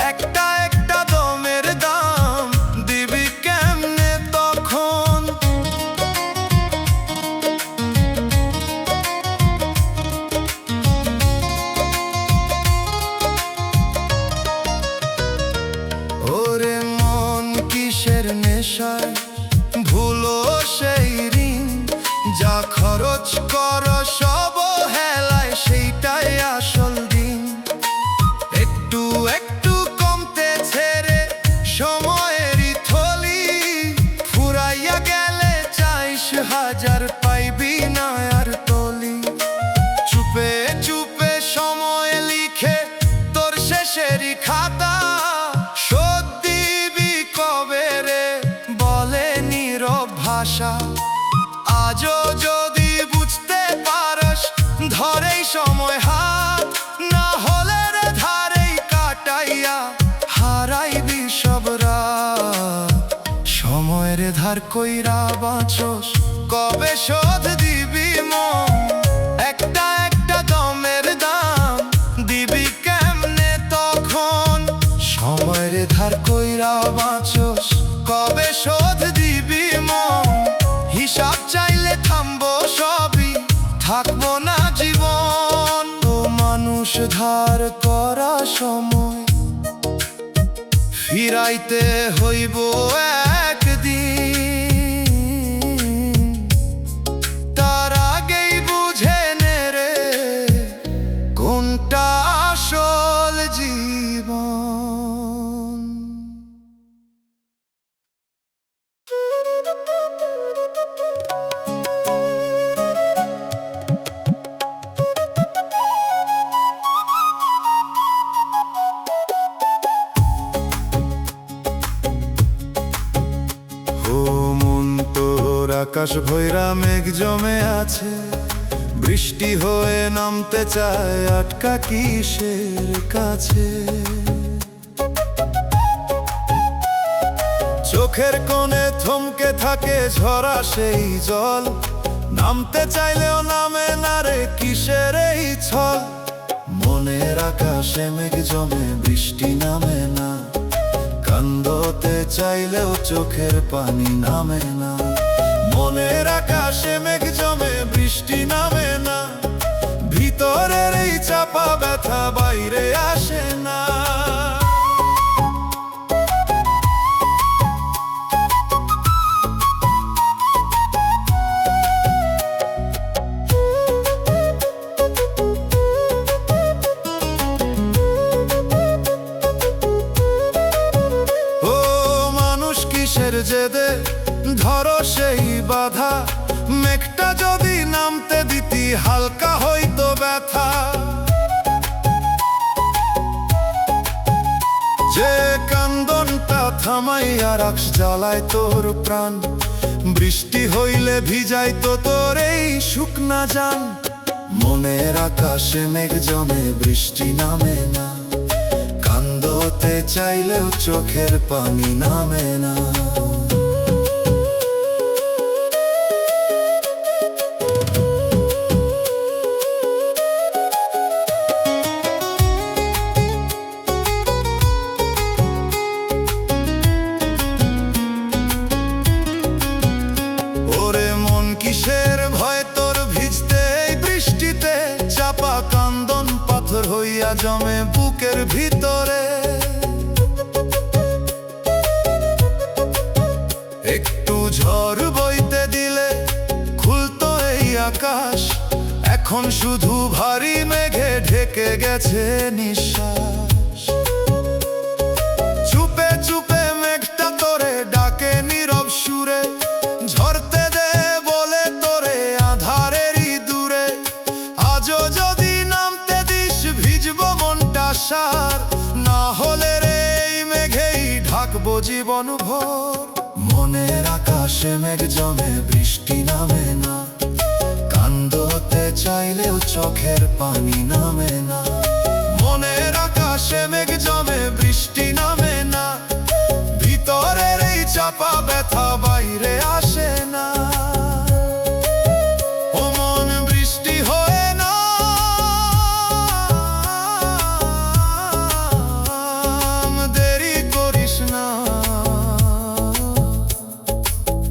একটা একটা দমের দাম দিবি কেমনে তখন। ওরে মন কিসের নেশায় ভুলো সেই ঋণ, যা খরচ কর সব হেলায় সেইটাই আসল দিন। একটু একটু কমতেছে রে সময়েরই থলি, ফুরাইয়া গেলে চাইশ হাজার পাইবি না আর তলি। চুপে চুপে সময় লিখে তোর শেষেরই খাতা, শোধ দিবি কবে রে বলে নীরব ভাষা। আজও যদি বুঝতে পারস ধরেই সময় হাত, না হলে রে ধারেই কাটাইয়া হারাইবি সব রাত। সময়ের ধার কইরা বাঁচস, কবে শোধ দিবি মন, একটা একটা দমের দাম দিবি কেমনে তখন। সময়ের ধার কইরা বাঁচস, কবে শোধ দিবি মন, হিসাব চাইলে থামবো সবই, থাকবো না জীবন। ও মানুষ ধার করা সময় ফিরাইতে হইব একদিন, তার আগেই বুঝে নে রে কোনটা আসল জীবন। আকাশ ভৈরা মেঘ জমে আছে, বৃষ্টি হয়ে নামতে চায়, আটকা কিসের কাছে। চোখের কোণে থমকে থাকে ঝরা সেই জল, নামতে চাইলেও নামে না রে কিসের এই ছল। মনের আকাশে মেঘ জমে বৃষ্টি নামে না, কান্দতে চাইলেও চোখের পানি নামে না। মনের আকাশে মেঘ জমে বৃষ্টি নামে না, ভিতরের এই চাপা ব্যথা বাইরে আসে না। কিসের জেদে ধরো সেই বাধা, মেঘটা যদি নামতে দিতি হালকা হইতো ব্যথা। যে কান্দনটা থামাইয়া রাখস জ্বালায় তোর প্রাণ, বৃষ্টি হইলে ভিজাইতো তোর এই শুকনা জান। মনের আকাশে মেঘ জমে বৃষ্টি নামে না, কান্দতে চাইলেও চোখের পানি নামে না। কিসের ভয় তোর ভিজতে এই বৃষ্টিতে, চাপা কান্দন পাথর হইয়া জমে বুকের ভিতরে। একটু ঝড় বইতে দিলে খুলতো এই আকাশ, এখন শুধু ভারী মেঘে ঢেকে গেছে নিঃশ্বাস। চুপে চুপে মেঘটা তোরে ডাকে নীরব সুরে, ঝরতে না হলে রে এই মেঘেই ঢাকবো জীবন ভোর। মনের আকাশে মেঘ জমে বৃষ্টি নামে না, কান্দতে চাইলেও চোখের পানি নামে না। মনের আকাশে মেঘ জমে বৃষ্টি নামে না, ভিতরের এই চাপা ব্যথা বাইরে আসে না।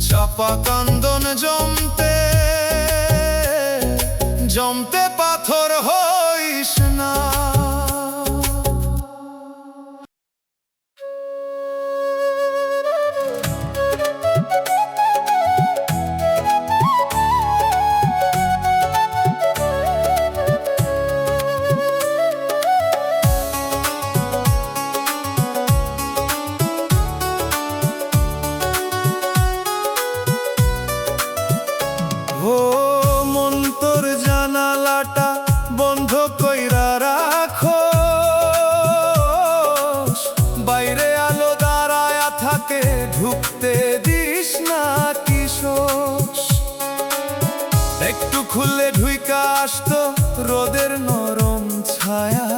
চাপা কান্দন জমতে জমতে পাথর হইস না। ও মন তোর জানালাটা বন্ধ কইরা রাখো, বাইরে আলো দাঁড়ায়া থাকে ঢুকতে দিস না কিশোর। একটু খুললে ঢুইকা আসতো রোদের নরম ছায়া,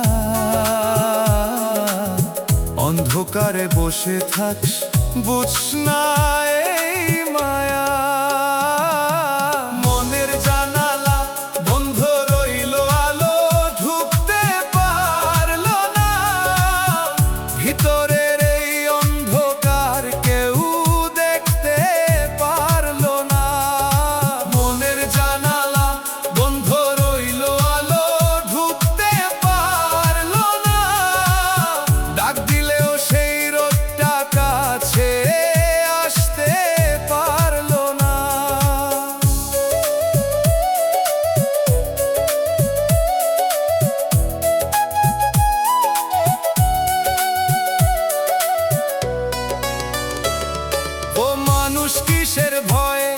অন্ধকারে বসে থাকস বুঝস না এই মায়া। কিসের ভয়ে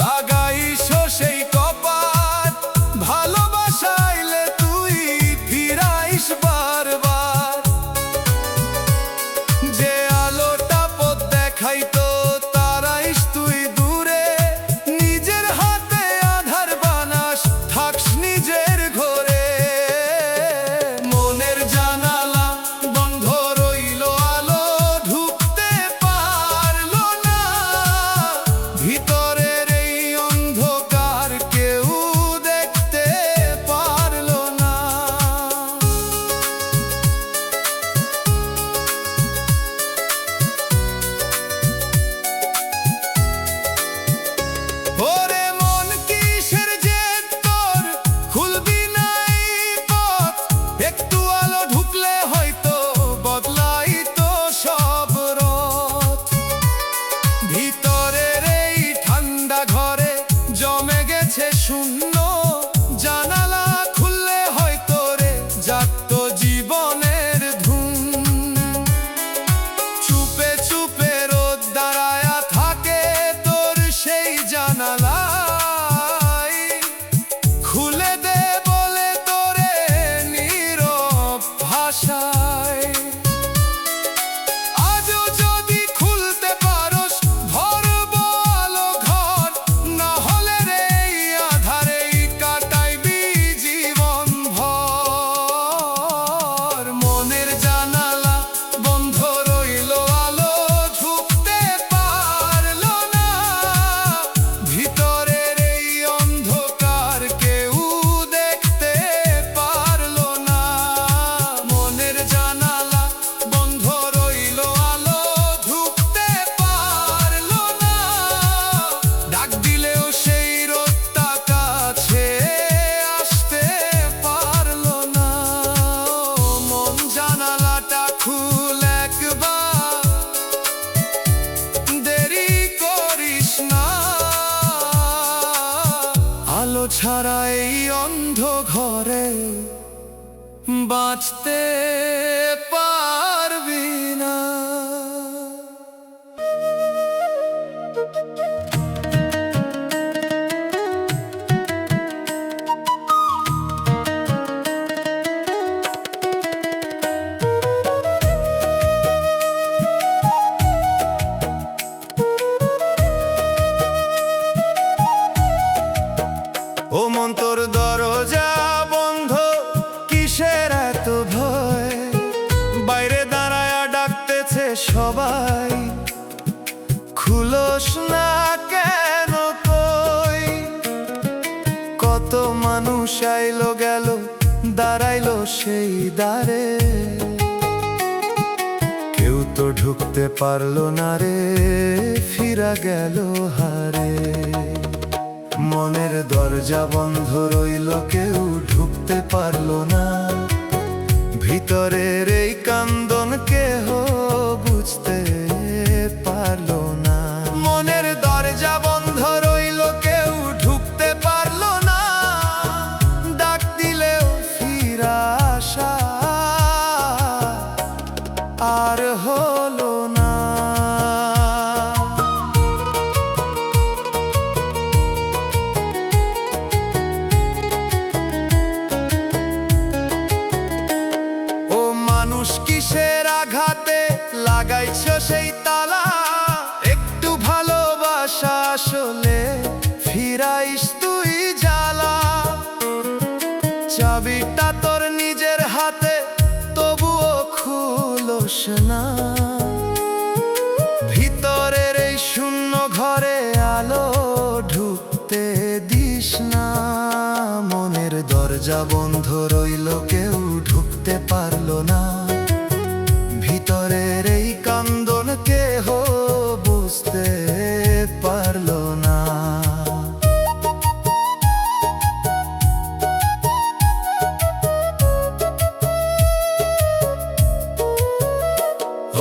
লাগাইস সেই কপাট, ভালোবাসাইলে তুই ফিরাইস বারবার। যে আলোটা পথ দেখাইতো তারাইস তুই দূরে, নিজের হাতে আধার বানাস থাকস নিজের ঘরে। মনের জানালা বন্ধ রইল আলো ঢুকতে পারলো না, ভিতর ছাড়া এই অন্ধ ঘরে বাঁচতে পারবি না। ও মন তোর দরজা বন্ধ, কিসের এত ভয়? বাইরে দাঁড়ায় ডাকতেছে সবাই, খুলোস না কেন কই? কত মানুষ আইলো গেল, দাঁড়াইলো সেই দ্বারে, কেউ তো ঢুকতে পারলো না রে, ফিরা গেল হারে। মনের দরজা বন্ধ রইল, কেউ ঢুকতে পারলো না, ভিতরের এই কান্দন কেহ বুঝতে পারলো না। মনের দরজা বন্ধ রইল, কেউ ঢুকতে পারলো না, ডাক দিলেও ফিরা আসা আর হলো না। কিসের আঘাতে লাগাইছ সেই তালা? একটু ভালোবাসা আসলে ফিরাইস তুই জ্বালা। চাবিটা তোর নিজের হাতে, তবুও খুলোস না, ভিতরের এই শূন্য ঘরে আলো ঢুকতে দিস না। মনের দরজা বন্ধ রইল, কেউ ঢুকতে পারলো না, ভিতরের এই কান্দন কেহ বুঝতে পারলো না।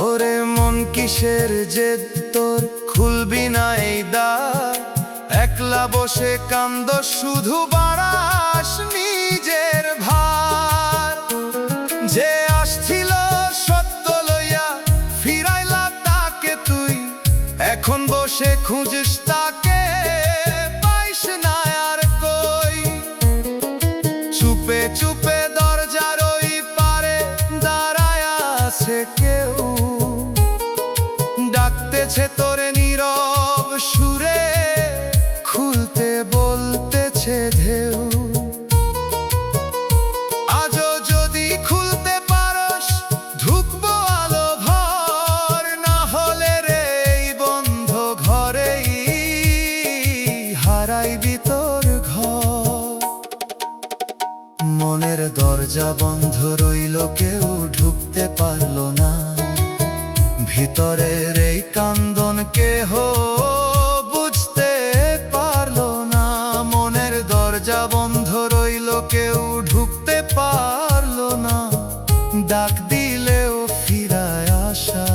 ওরে মন কিসের জেদ তোর, খুলবি না এই দ্বার? একলা বসে কান্দ, শুধু বাড়াস নিজের ভার। যে আসছিল সত্য লইয়া, ফিরাইলা তাকে তুই, এখন বসে খুঁজিস তাকে, পাইস না আর কই। চুপে চুপে দরজার ওই পারে দাঁড়ায় আছে কেউ, ডাকতেছে তোরে নীরব সুরে, খুলতে বলতেছে ঢেউ। আজও যদি খুলতে পারস, ঢুকবো আলো ভর, না হলে রে এই বন্ধ ঘরেই হারাইবি তোর ঘর। মনের দরজা বন্ধ রইল, কেউ ঢুকতে পারলো না, ভিতরের এই কান্দন কেহ বুঝতে পারলো না। মনের দরজা বন্ধ রইল, কেউ ঢুকতে পারলো না, ডাক দিলেও ফিরায় আসা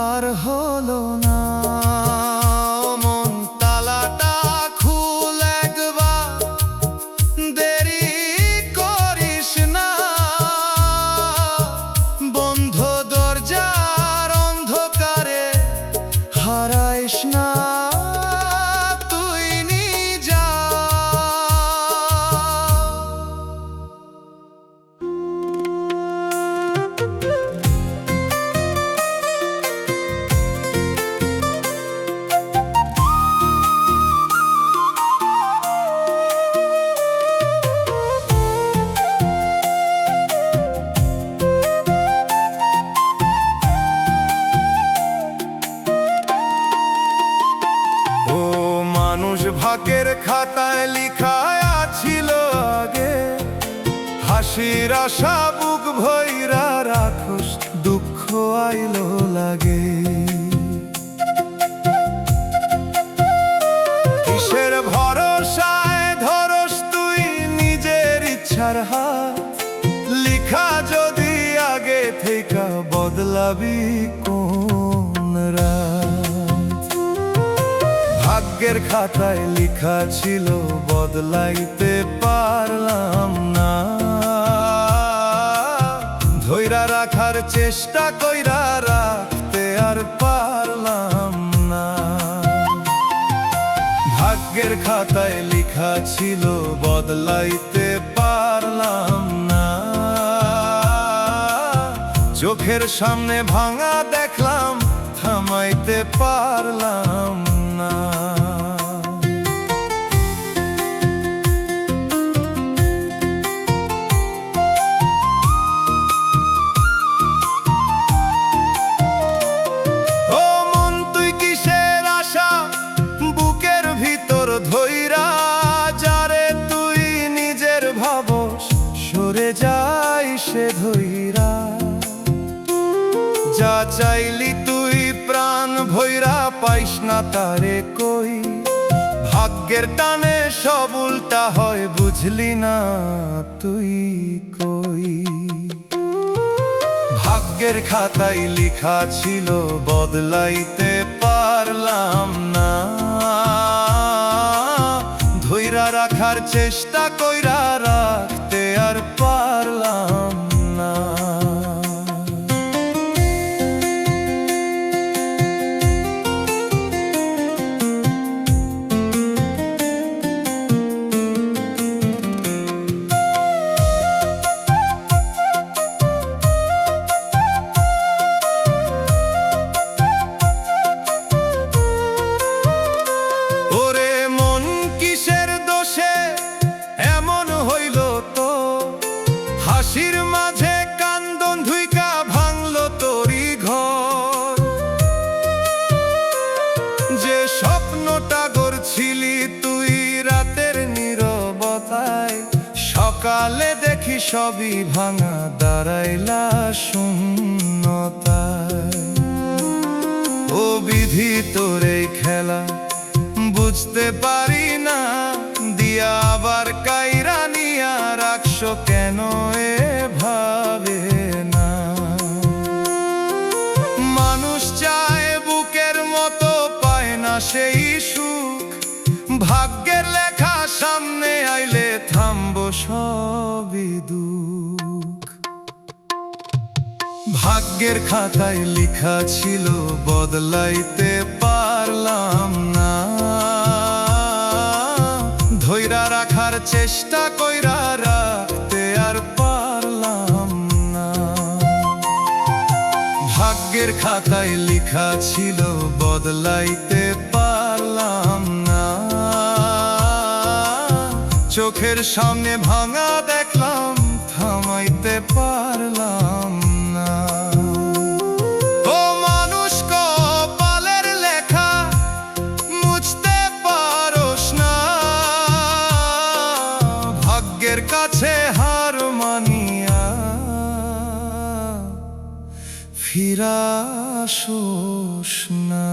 আর হলো না। মন তালাটা খুল একবার, দেরি করিস না, বন্ধ দরজার অন্ধকারে হারাইস না তুই নিজা। ভাগ্যের খাতায় লিখা ছিল আগে, হাসির আশা বুক ভইরা রাখোস, দুঃখ আইলো লাগে। কিসের ভরসায় ধরস তুই নিজের ইচ্ছার হাত? লিখা যদি আগে থেকে বদলাবি কোন রাত? ভাগ্য ভাগ্যের খাতায় লেখা ছিল বদলাইতে পারলাম না, ধইরা রাখার চেষ্টা কইরা রাখতে আর পারলাম না। ভাগ্যের খাতায় লেখা ছিল বদলাইতে পারলাম না, চোখের সামনে ভাঙা দেখলাম থামাইতে পারলাম না। ও মন তুই কিসের আশা বুকের ভিতর ধইরা, যারে তুই নিজের ভাবস সরে যাই সে ধইরা, যা চাইলি তুই প্রাণ ভৈরা পাইস না তারে কই, ভাগ্যের টানে সব উল্টা হয় বুঝলি না তুই কই। ভাগ্যের খাতায় লেখা ছিল বদলাইতে পারলাম না, ধইরা রাখার চেষ্টা কইরা রাখতে আর পারলাম না। হাসির মাঝে কান্দন ধুইকা ভাঙলো তোরি ঘর, যে স্বপ্নটা গড়ছিলি তুই রাতের নীরবতায়, সকালে দেখি সবই ভাঙা দাঁড়াইলা শূন্যতায়। ও বিধি তোর এই খেলা বুঝতে পারি না, দিয়া আবার কাইরা নিয়া রাখছো কেন এভাবে না। মানুষ চায় বুকের মতো পায় না সেই সুখ, ভাগ্যের লেখা সামনে আইলে থামবো সবই দুঃখ। ভাগ্যের খাতায় লেখা ছিল বদলাইতে পারলাম না, ধইরা রাখার চেষ্টা কইরা রাখতে আর পারলাম না। ভাগ্যের খাতায় লেখা ছিল বদলাইতে পারলাম না, চোখের সামনে ভাঙা দেখলাম থামাইতে পারলাম না। ও মানুষ কপালের লেখা মুছতে পারোস না, ভাগ্যের কাছে হার মানিয়া ফিরা আসোস না।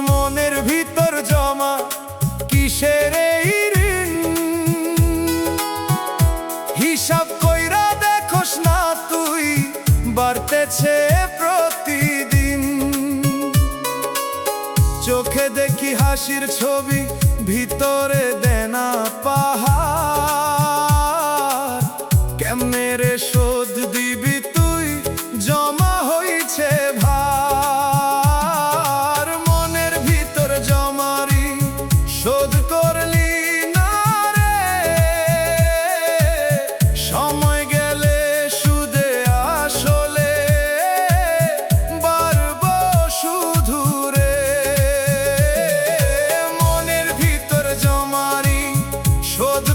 মনের ভিতর জমা কিসের এই ঋণ, হিসাব কইরা দেখোস না তুই বাড়তেছে প্রতিদিন। চোখে দেখি হাসির ছবি ভিতরে দেনা পাহাড়, কেমনে রে শোধ দিবি তুই জমা হইছে ভার। মনের ভিতর জমারি শোধ করলি না রে, সময় গেলে সুদে আসলে বাড়বো শুধু রে। মনের ভিতর জমারি শোধ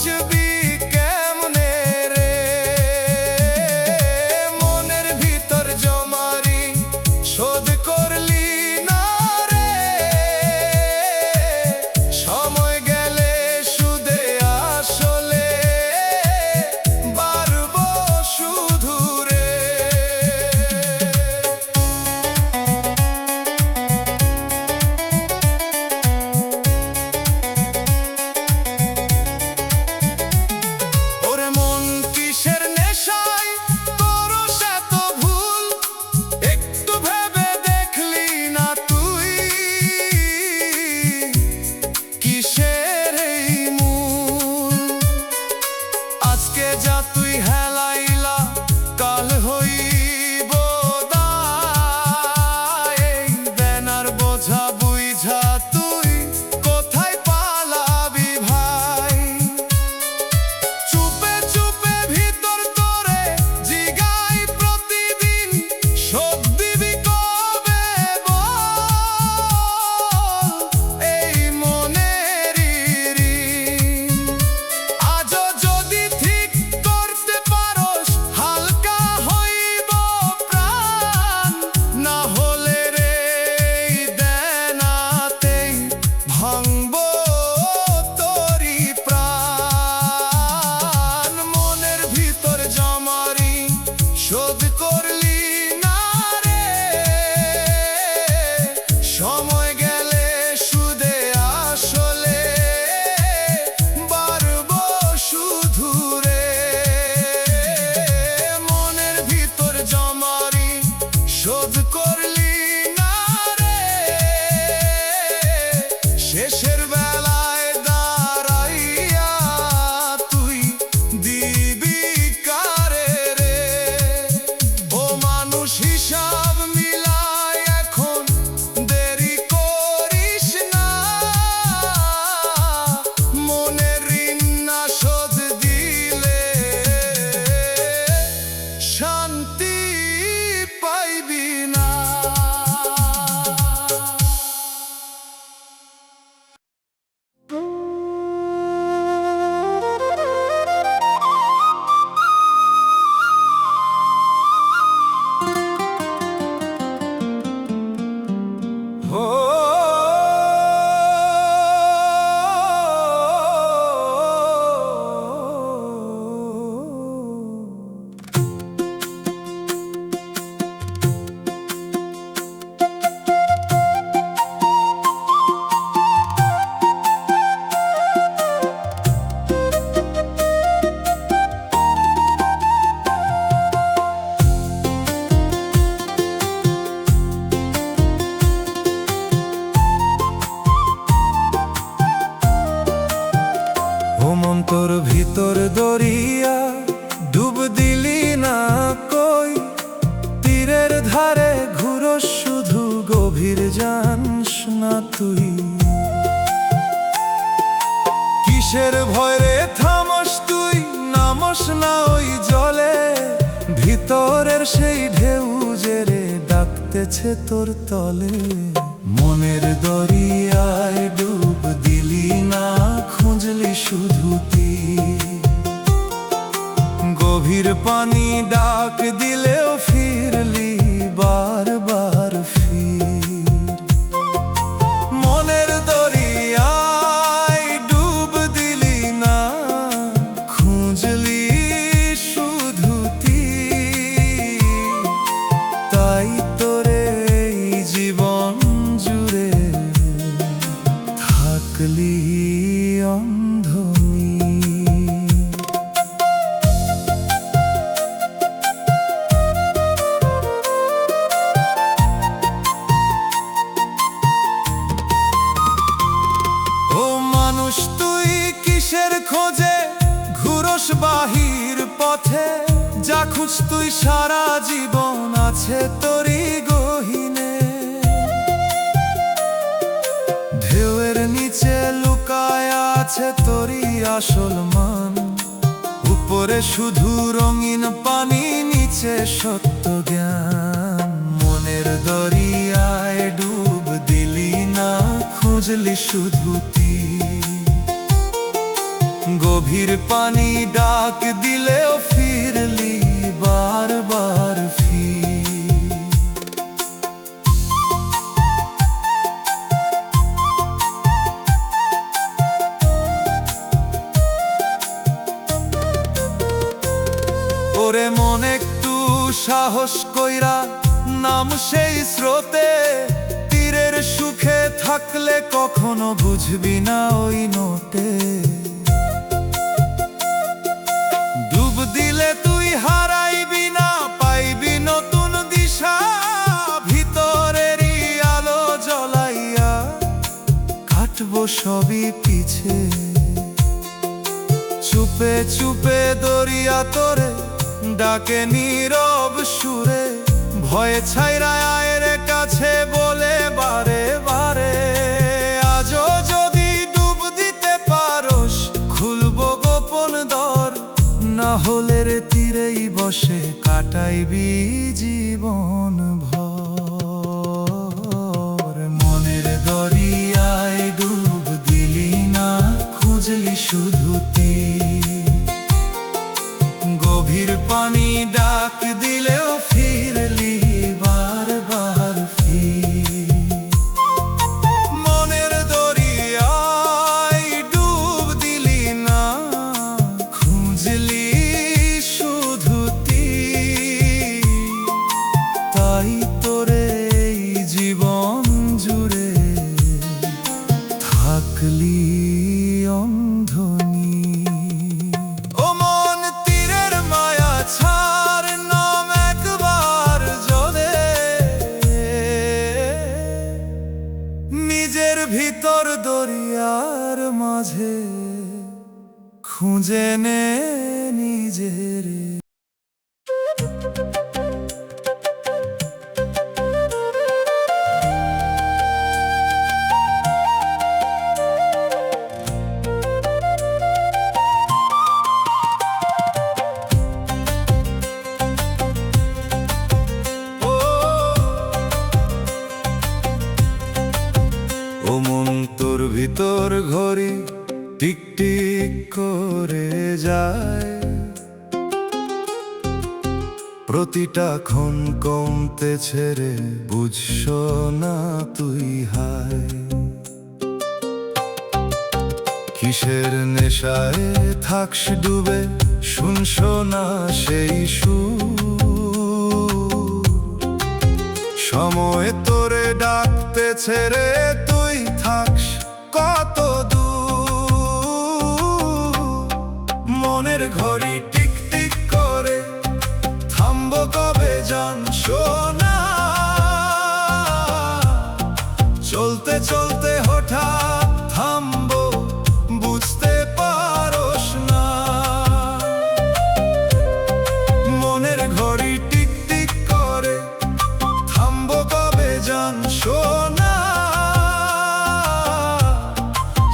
বাঁচবি কেমনে রে, মনের ভিতর জমারি শোধ করলি না রে, সময় গেলে সুদে আসলে বাড়বো শুধু রে। ওরে মন কিসের নেশায় করস এত ভুল, একটু ভেবে দেখলি না তুই কিসের এই মূল। আজকে যা তুই হেলাইলা কাল হইব দায়, এই বেনার বোঝা বুঝা তুই কোথায় পালাবি ভাই। চুপে চুপে ভিতর তোরে জিগাই প্রতিদিন, শোধ দিবি কবে বল এই মনের ঋণ। আজও যদি ঠিক করতে পারোস হালকা হইব প্রাণ, না হলে রে এই দেনাতেই ভাঙব তোরি প্রাণ। মনের ভিতর জমারি শোধ করলি না রে, সময় গেলে সুদে আসলে বাড়বো শুধু রে। মনের ভিতর জমারি শোধ করলি না রে, শেষের বেলায় দাঁড়াইয়া তুই দিবি কারে রে। ও মানুষ হিসাব মিলায় এখন দেরি করিস না, মনের ঋণ না শোধ দিলে শান্তি পাইবি না। ও মন তোর ভিতর দরিয়া ডুব দিলি না কই, তীরের ধারে ঘুরোস শুধু গভীর জানস না তুই। কিসের ভয়রে থামস তুই, নামস না ওই জলে, ভিতরের সেই ঢেউ যে রে ডাকতেছে তোর তলে। মনের দরিয়ায় ডুব দিলি না, খুঁজলি শুধু তীর, গভীর পানি ডাক দিলেও ফিরলি বারবার ফির। মনের দরিয়ায় ডুব দিলি না, খুঁজলি শুধু তীর, তাই তোরে এই জীবন জুড়ে থাকলি অন্ধনী। ও মানুষ তুই কিসের খোঁজে ঘুরোস বাহির পথে, যা খুঁজ তুই সারা জীবন আছে তোরই গহীনে। ঢেউয়ের নিচে লুকায় আছে তোরই আসল মান, উপরে শুধু রঙিন পানি, নিচে সত্য জ্ঞান। মনের দরিয়ায় ডুব দিলি না, খুঁজলি শুধু তীর, গভীর পানি ডাক দিলেও ফিরলি বারবার ওরে মন একটু সাহস কইরা নাম সেই স্রোতে, তীরের সুখে থাকলে কখনো বুঝবি না ওই নোটে। ডুব দিলে তুই হারাইবি না, পাইবি নতুন দিশা, ভিতরেরই আলো জ্বলাইয়া কাটবো সবই পিছে। চুপে চুপে দরিয়া তোরে ডাকে নীরব সুরে, ভয়ে ছাইরা আয়ের কাছে বলে বারে বারে, আজও যদি ডুব দিতে পারোস খুলবো গোপন দর, না হলে রে তীরেই বসে কাটাইবি জীবন ভর। মনের দরিয়ায় ডুব দিলি না, খুঁজলি শুধু গভীর পানি ডাক দিলেও ফিরলি বারবার মনের দরিয়ায় ডুব দিলি না, খুঁজলি শুধু তাই তোরে এই জীবন জুড়ে থাকলি অন্ধনী। ও মন তীরের মায়া ছাড়, নাম একবার জলে, নিজের ভিতর দরিয়ার মাঝে খুঁজে নে নিজের। ও মন তোর ভিতর ঘড়ি টিক টিক করে যায়, প্রতিটা ক্ষণ কমতেছে রে, বুঝছো না তুই হায়। কিসের নেশায় থাকস ডুবে, শুনছো না সেই সুর, সময় তোরে ডাকতেছে রে, তুই থাকস কত দূর। মনের ঘড়ি টিক টিক করে থামবো কবে জানছো না, চলতে চলতে হঠাৎ থামবো বুঝতে পারোস না। মনের ঘড়ি টিক টিক করে থামবো কবে জানছো না,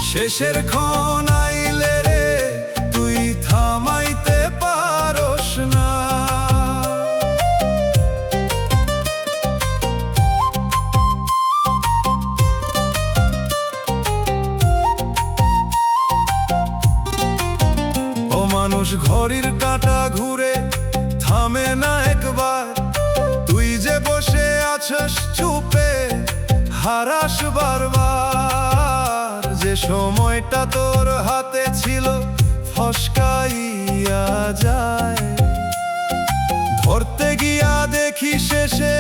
শেষের ক্ষণ আইলে রে তুই থামাইতে পারোস না। ও মানুষ ঘড়ির কাঁটা ঘুরে থামে না একবার, তুই যে বসে আছস চুপে হারাস বারবার। যে সময়টা তোর হাতে ছিল ফসকাইয়া যায়, ধরতে গিয়া দেখি শেষে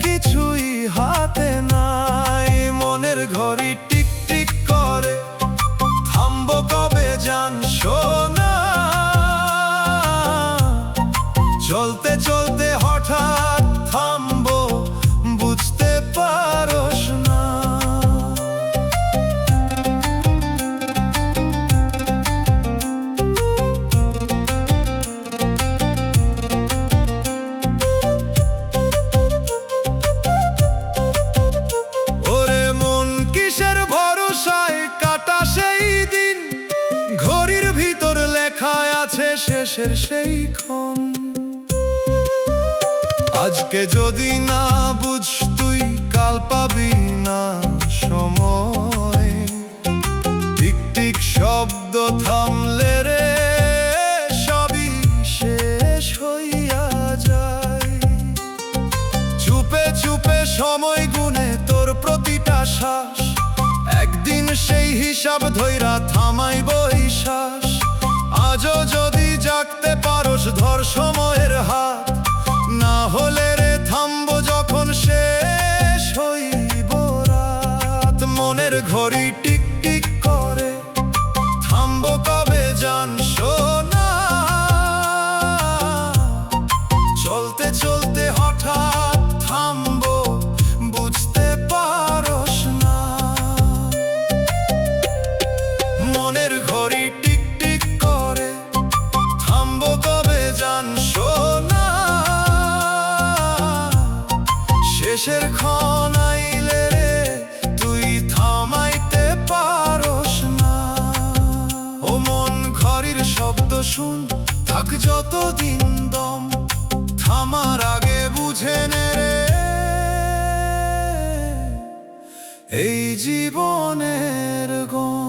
কিছুই হাতে নাই। মনের ঘড়ি টিক টিক করে থামবো কবে জানছো না, চলতে চলতে হঠাৎ থামবো বুঝতে পারোস না। ওরে মন কিসের ভরসায় কাটা সেই দিন, ঘড়ির ভিতর লেখা আছে শেষের সেই ক্ষণ। আজকে যদি না বুঝ তুই কাল পাবি না সময়, টিক টিক শব্দ থামলে হিসাব ধইরা থামাই বৈশ্বাস। আজও যদি জাগতে পারস ধর সময়ের হাত, না হলে রে থামবো যখন শেষ হইব রাত। মনের ঘড়ি টিক টিক করে, থামবো কবে জান সোনা। চলতে চলতে হঠাৎ থামবো, বুঝতে পারস না। মনের ঘড়ি টিক টিক করে, থামবো কবে জান সোনা। শেষের ক্ষণ আইলে রে তুই থামাইতে পারস না। ও মন ঘড়ির শব্দ শুন, থাক যতদিন দম, থামার আগে বুঝে নে রে এই জীবনের গম।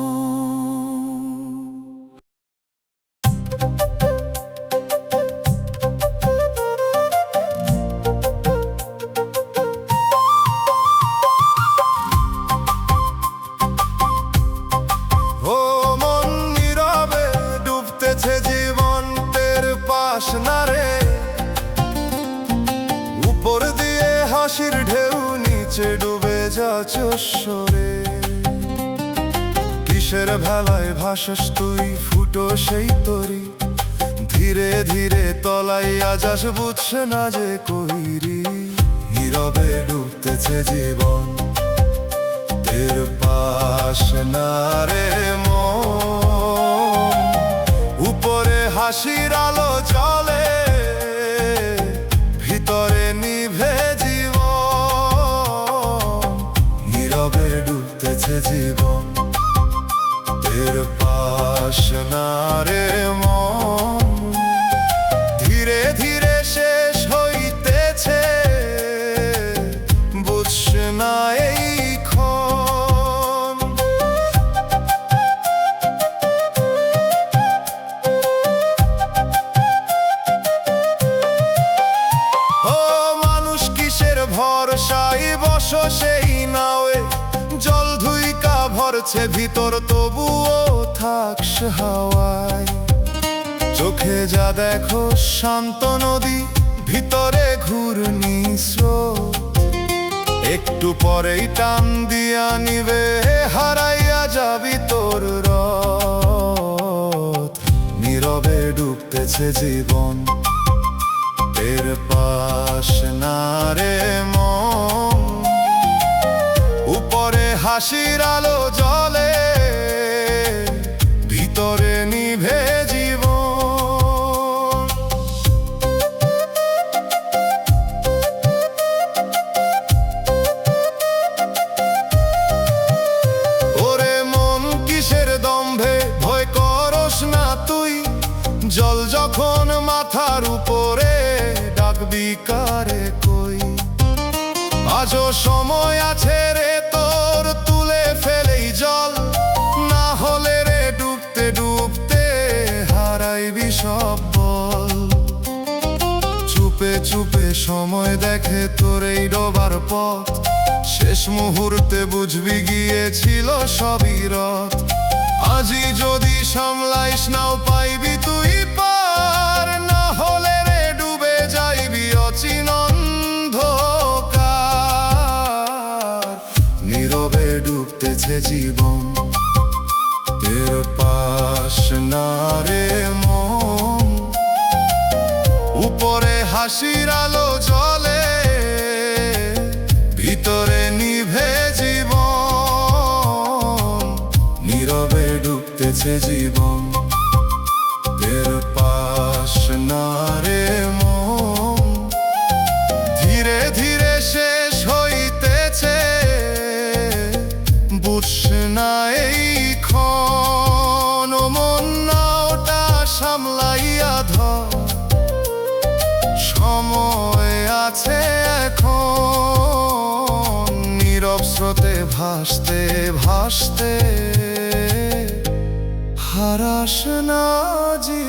ও মন নীরবে ডুবতেছে জীবন তের পাশ না রে। উপর দিয়ে হাসির ঢেউ, নিচে ডুবে যাচ্ছে সরে। কিসের ভেলায় ভাসস তুই, ফুটো সেই তরি। ধীরে ধীরে তলাইয়া যাস, বুঝছে না যে কইরি। নীরবে ডুবতেছে জীবন তের পাশ না রে মন। উপরে হাসির আলো জ্বলে, ভিতরে নিভে জীবন। নীরবে ডুবতেছে জীবন তের পাশ না রে মন। ধীরে ধীরে শেষ হইতেছে, বুঝছে না এই ক্ষণ। ও মানুষ কিসের ভরসায় বস সেই নাওয়ে। জল ধুইকা ভরছে ভিতর, তবুও থাকস হাওয়ায়। চোখে যা দেখো শান্ত নদী, ভিতরে ঘূর্ণি স্রোত। একটু পরেই টান দিয়া নিবে, হারাইয়া যাবি তোর রথ। নীরবে ডুবতেছে জীবন তের পাশ না রে মন। উপরে হাসির আলো জ্বলে, ভিতরে নিভে জীবন। ওরে মন কিসের দম্ভে ভয় করস না তুই। জল যখন মাথার উপরে, ডাকবি কারে কই। আজও সময় আছে রে তোর, তুলে ফেলেই জল। না হলে রে ডুবতে ডুবতে হারাইবি সব বল। চুপে চুপে সময় দেখে তোর এই ডোবার পথ। শেষ মুহূর্তে বুঝবি গিয়েছিল সবই রথ। আজই যদি সামলাইস নাও পাইবি তুই পার। না হলে রে ডুবে যাইবি অচিন অন্ধকার। নীরবে ডুবতেছে জীবন তের পাশ না রে মন। উপরে হাসির আলো জ্বলে, ভিতরে নিভে জীবন। নীরবে ডুবতেছে জীবন তের পাশ না রে মন। ধীরে ধীরে শেষ হইতেছে, বুঝছে না এই ক্ষণ। মন নাওটা সামলাইয়া ধর, সময় আছে এখন। নীরব স্রোতে ভাসতে ভাসতে হারাস না জীবন।